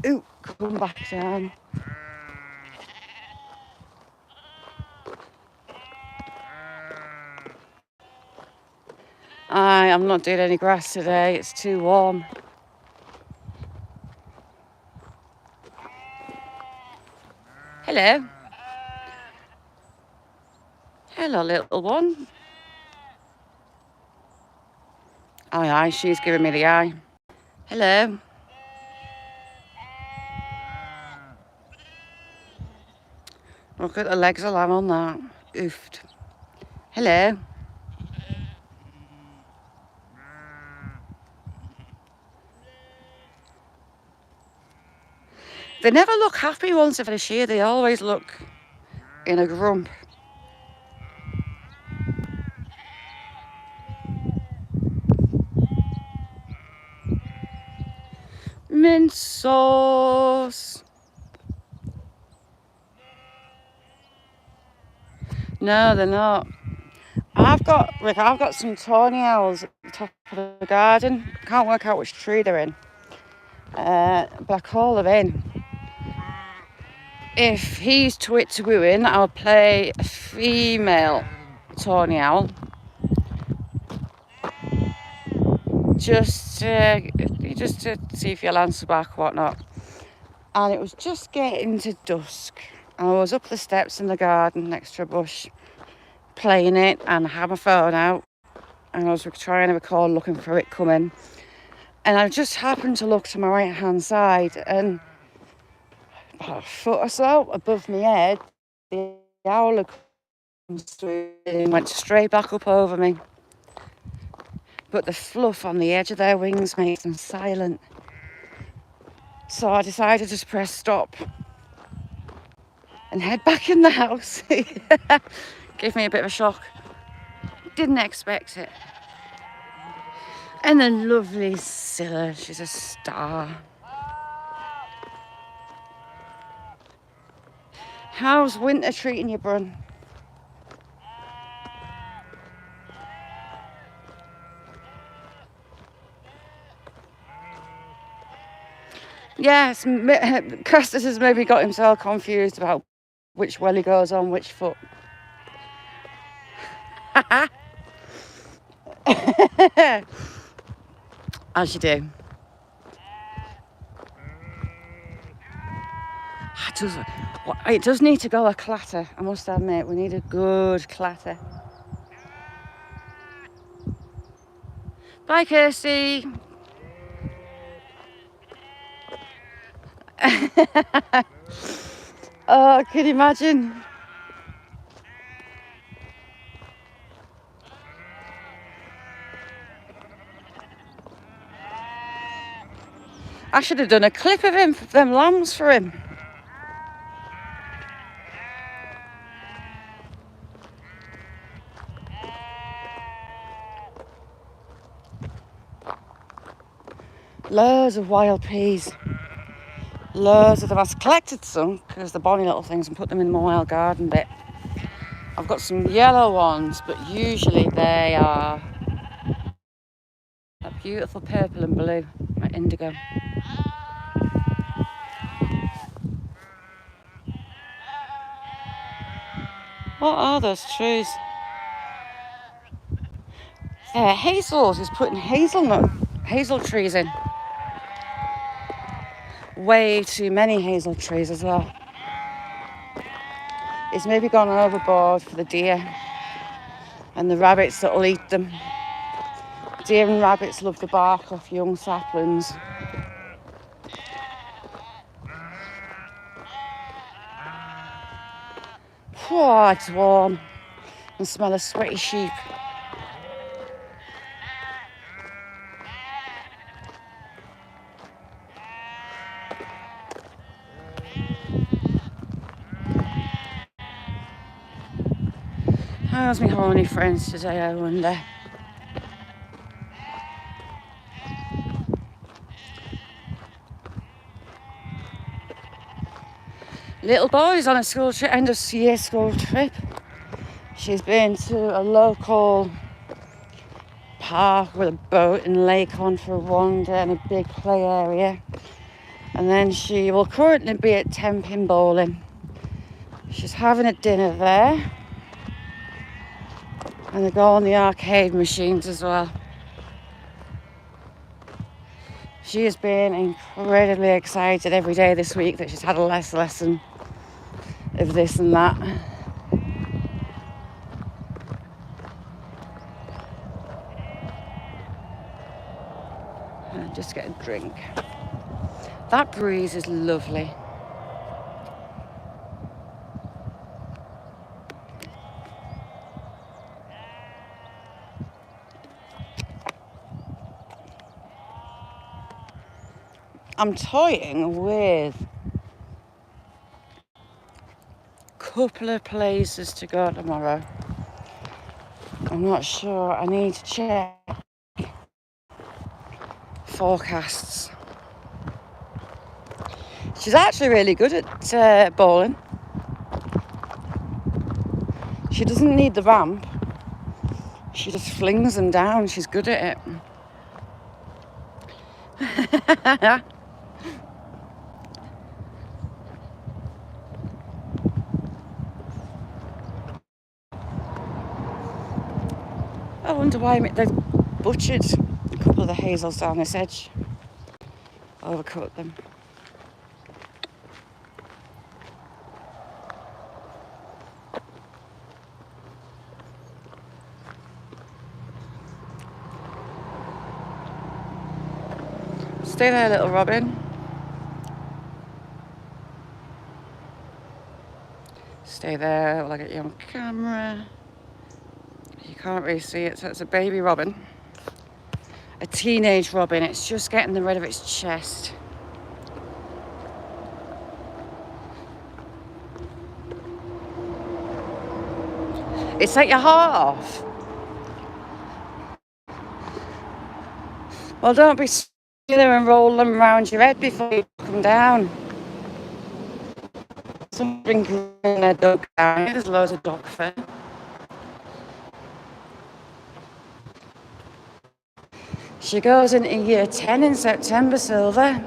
Ooh, come back down. I'm not doing any grass today, it's too warm. Hello. Hello, little one. Aye, aye, she's giving me the eye. Hello. Look at the legs of lamb on that. Oofed. Hello. They never look happy once if they're sheared. They always look in a grump. Mint sauce. No, they're not. I've got some tawny owls at the top of the garden. Can't work out which tree they're in. But I call them in. If he's to wooing, I'll play a female tawny owl. Just to see if you'll answer back, whatnot. And it was just getting to dusk. I was up the steps in the garden next to a bush, playing it, and I had my phone out. And I was trying to record, looking for it coming. And I just happened to look to my right hand side, and about a foot or so above my head, the owl had come through and went straight back up over me. But the fluff on the edge of their wings makes them silent. So I decided to just press stop and head back in the house. Gave me a bit of a shock. Didn't expect it. And the lovely Scylla, she's a star. How's winter treating you, Brun? Yes, Custis has maybe got himself confused about which welly goes on which foot. As you do. It does need to go a clatter, I must admit. We need a good clatter. Bye, Kirsty. Oh, can you imagine? I should have done a clip of him, them lambs for him. Loads of wild peas. Loads of them. I've collected some because they're bonny little things and put them in my wild garden bit. I've got some yellow ones, but usually they are a beautiful purple and blue, like indigo. What are those trees? Hazels is putting hazel trees in. Way too many hazel trees as well. It's maybe gone overboard for the deer and the rabbits that'll eat them. Deer and rabbits love the bark off young saplings. Oh, it's warm. I smell a sweaty sheep. How's my horny friends today, I wonder? Little boy's on a end of year school trip. She's been to a local park with a boat and lake on for a wander and a big play area. And then she will currently be at 10-pin bowling. She's having a dinner there. And they go on the arcade machines as well. She has been incredibly excited every day this week that she's had a lesson of this and that. And just get a drink. That breeze is lovely. I'm toying with a couple of places to go tomorrow. I'm not sure. I need to check forecasts. She's actually really good at bowling. She doesn't need the ramp. She just flings them down. She's good at it. I wonder why they've butchered a couple of the hazels down this edge. Overcut them. Stay there, little Robin. Stay there while I get you on camera. You can't really see it, so it's a baby robin. A teenage robin. It's just getting rid of its chest. It's like your heart off. Well, don't be there and roll them around your head before you come down. Some drinking in their dog down here. There's loads of dog fur. She goes into year 10 in September, Silver.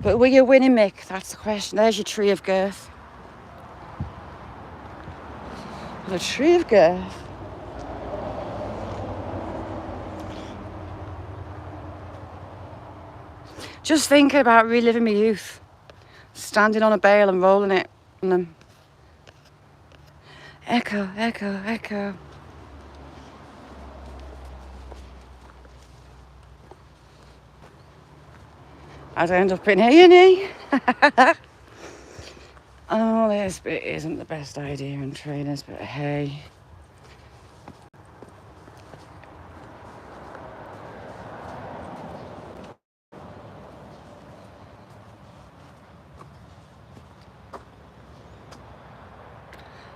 But will you winning, Mick? That's the question. There's your tree of girth. The tree of girth. Just thinking about reliving my youth. Standing on a bale and rolling it. And then echo, echo, echo. I'd end up in A&E. Oh, this bit isn't the best idea in trainers, but hey.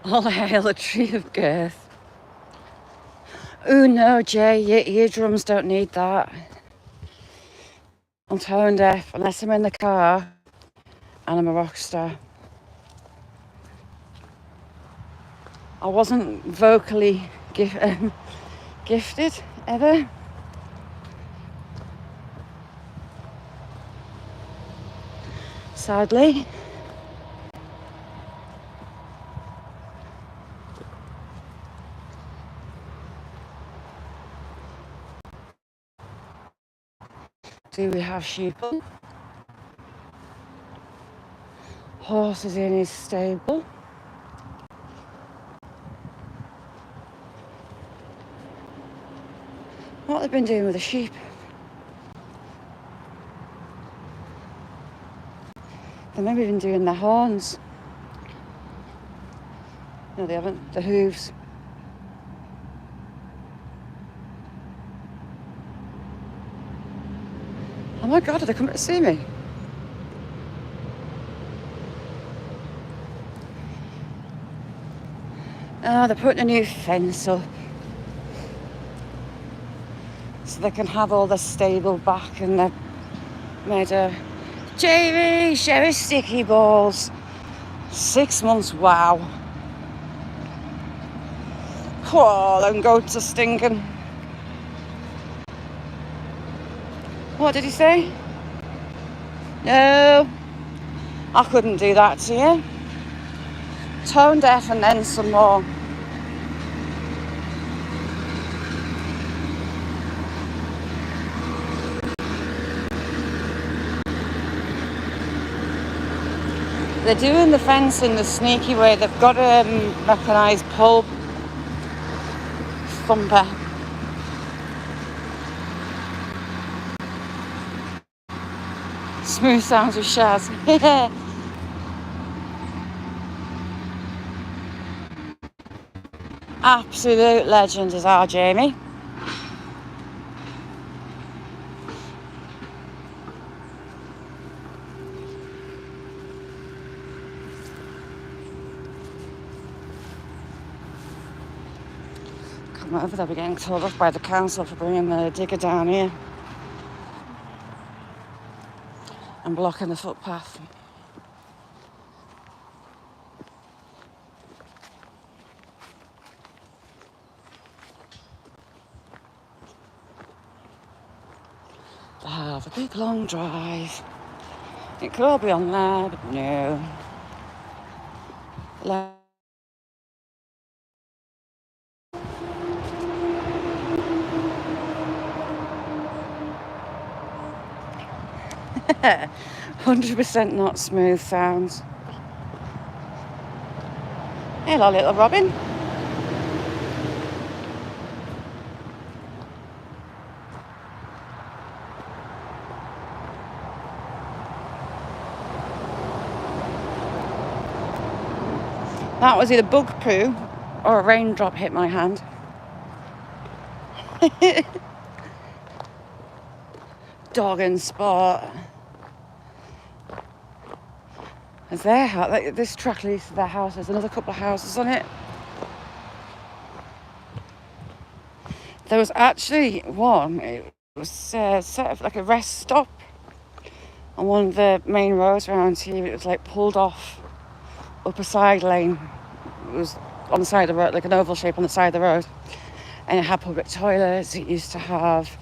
All hail the tree of girth. Oh no, Jay, your eardrums don't need that. I'm tone deaf unless I'm in the car and I'm a rock star. I wasn't vocally gifted ever. Sadly. Do we have sheep? Horses in his stable. What have they been doing with the sheep? They've maybe been doing their horns. No, they haven't. The hooves. Oh my God, are they coming to see me? Oh, they're putting a new fence up. So they can have all the stable back and they've made a... Jamie, share his sticky balls. 6 months, wow. Oh, them goats are stinking. What did he say? No, I couldn't do that to you. Tone deaf and then some more. They're doing the fence in the sneaky way. They've got a mechanised pole thumper. Smooth sounds of Shaz. Absolute legend is our Jamie. Come over, they'll be getting told off by the council for bringing the digger down here and blocking the footpath. They have a big long drive. It could all be on there, but no. 100% not smooth sounds. Hello, little Robin. That was either bug poo or a raindrop hit my hand. Dog and sport. There's their house. This track leads to their house. There's another couple of houses on it. There was actually one, it was sort of like a rest stop on one of the main roads around here. It was like pulled off up a side lane. It was on the side of the road, like an oval shape on the side of the road. And it had public toilets. It used to have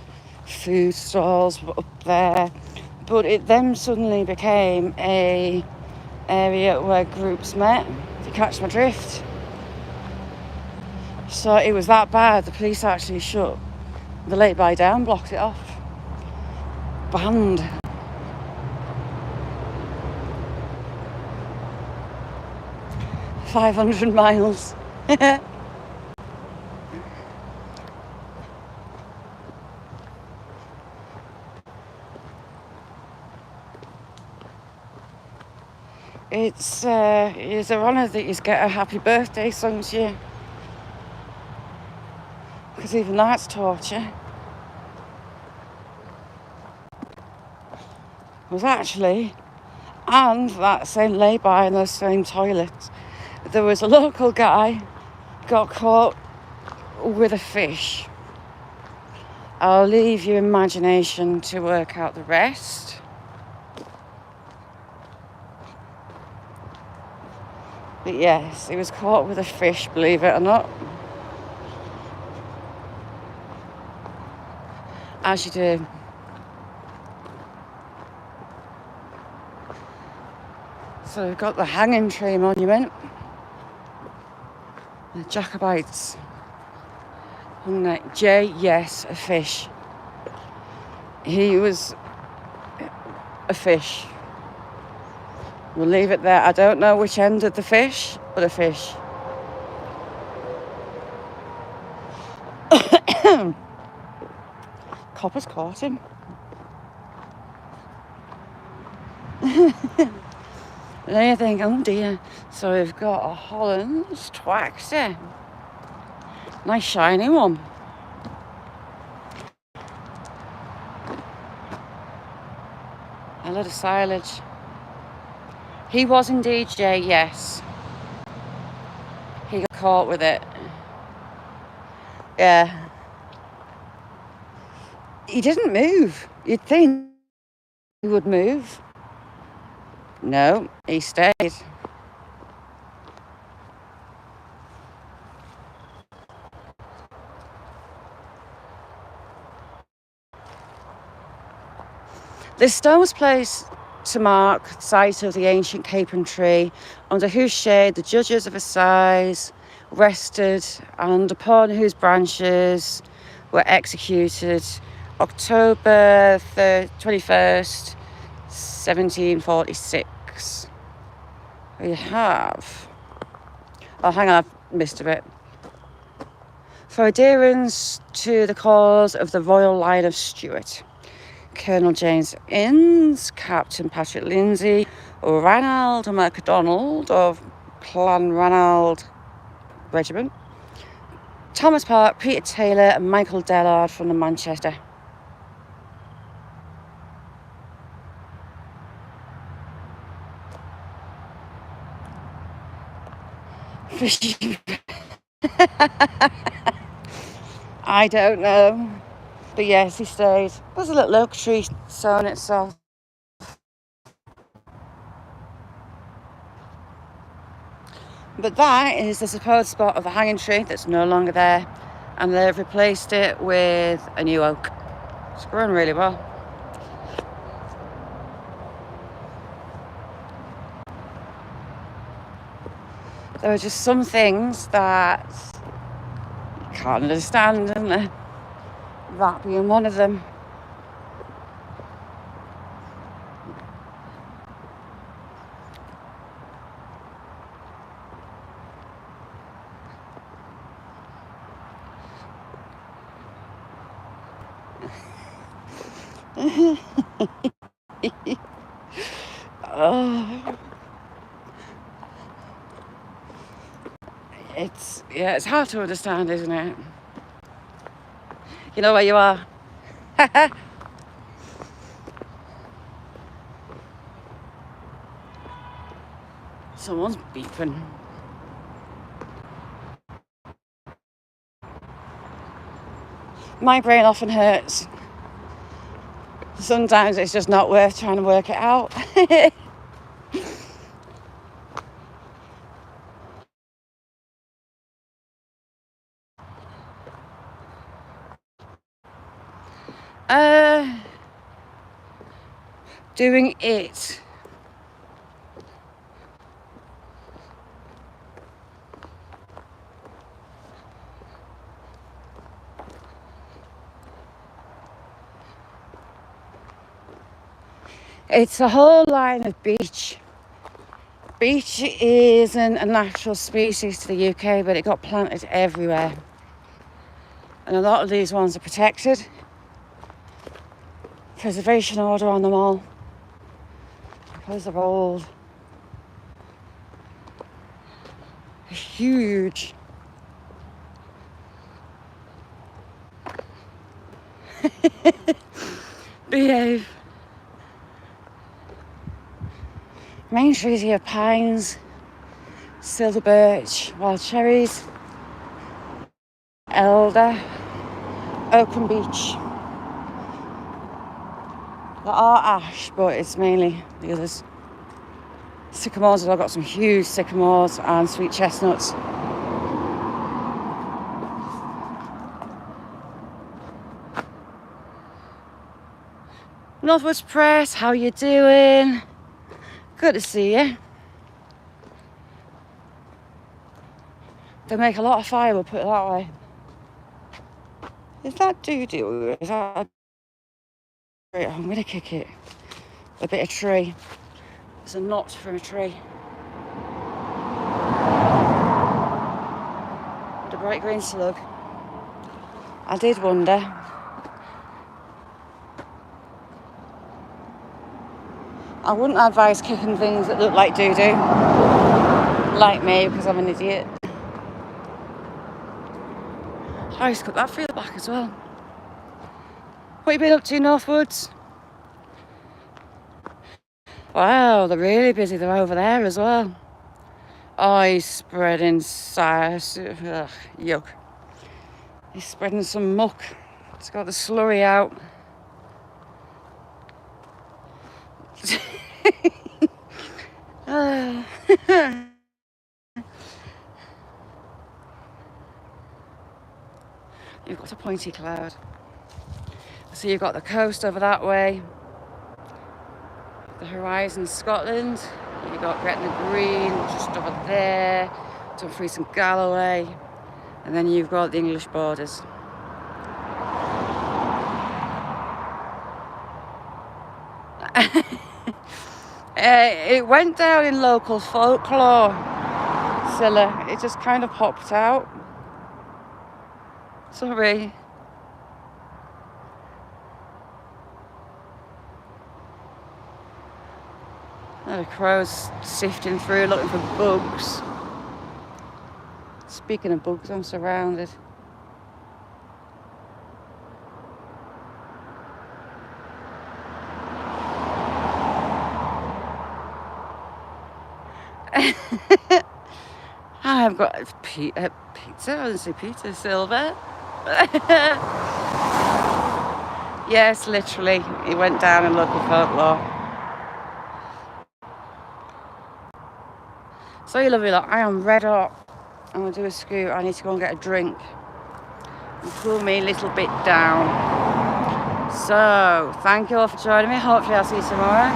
food stalls up there. But it then suddenly became a area where groups met, if you catch my drift. So it was that bad, the police actually shut the lay-by down, blocked it off. Banned. $500 miles. It's an honour that you get a happy birthday sung to you. Because even that's torture. It was actually, and that same lay-by in those same toilets, there was a local guy got caught with a fish. I'll leave your imagination to work out the rest. But yes, he was caught with a fish, believe it or not. As you do. So we've got the hanging tree monument. The Jacobites. Hung there. J, yes, a fish. He was a fish. We'll leave it there. I don't know which end of the fish, but a fish. Coppers caught him. And then you think, oh dear. So we've got a Hollands Twaxer. Nice shiny one. A lot of silage. He was indeed Jay, yes. He got caught with it. Yeah. He didn't move. You'd think he would move. No, he stayed. This stone was placed to mark the site of the ancient capon tree, under whose shade the judges of assize rested, and upon whose branches were executed October 21st, 1746. We have... Oh, hang on, I've missed a bit. For adherence to the cause of the royal line of Stuart, Colonel James Innes, Captain Patrick Lindsay, Ranald MacDonald of Clanranald Regiment, Thomas Park, Peter Taylor and Michael Dellard from the Manchester. I don't know. But yes, he stayed. There's a little oak tree sowing itself. But that is the supposed spot of the hanging tree that's no longer there. And they've replaced it with a new oak. It's growing really well. There are just some things that you can't understand, isn't there? That being one of them. Oh. It's hard to understand, isn't it? You know where you are. Someone's beeping. My brain often hurts. Sometimes it's just not worth trying to work it out. Doing it. It's a whole line of beech. Beech isn't a natural species to the UK, but it got planted everywhere. And a lot of these ones are protected. Preservation order on them all. Because they're old. They're huge. Behave. Main trees here are pines, silver birch, wild cherries, elder, oak and beech. There are ash, but it's mainly the others. Sycamores, I've got some huge sycamores and sweet chestnuts. Northwoods Press, how you doing? Good to see you. They make a lot of fire, we'll put it that way. Is that doo-doo? Is that a... I'm going to kick it. A bit of tree. There's a knot from a tree. The bright green slug. I did wonder. I wouldn't advise kicking things that look like doo-doo. Like me, because I'm an idiot. I just got that field back as well. What have you been up to, Northwoods? Wow, they're really busy. They're over there as well. Oh, he's spreading yuck. He's spreading some muck. It's got the slurry out. You've got a pointy cloud. So you've got the coast over that way, the horizon Scotland, you've got Gretna Green just over there, Dumfries and Galloway, and then you've got the English borders. It went down in local folklore, Scylla. It just kind of popped out. Sorry. The crows sifting through looking for bugs. Speaking of bugs, I'm surrounded. I've got pizza, I didn't say pizza, silver. Yes, literally, it went down in local folklore. So you lovely lot, I am red hot. I'm going to do a scoot. I need to go and get a drink and cool me a little bit down. So, thank you all for joining me. Hopefully I'll see you tomorrow.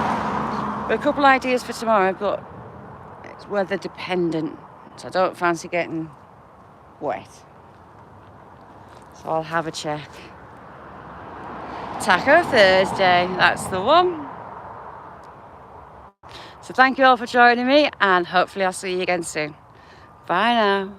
Got a couple ideas for tomorrow, but it's weather dependent. So I don't fancy getting wet. So I'll have a check. Taco Thursday, that's the one. So thank you all for joining me, and hopefully I'll see you again soon. Bye now.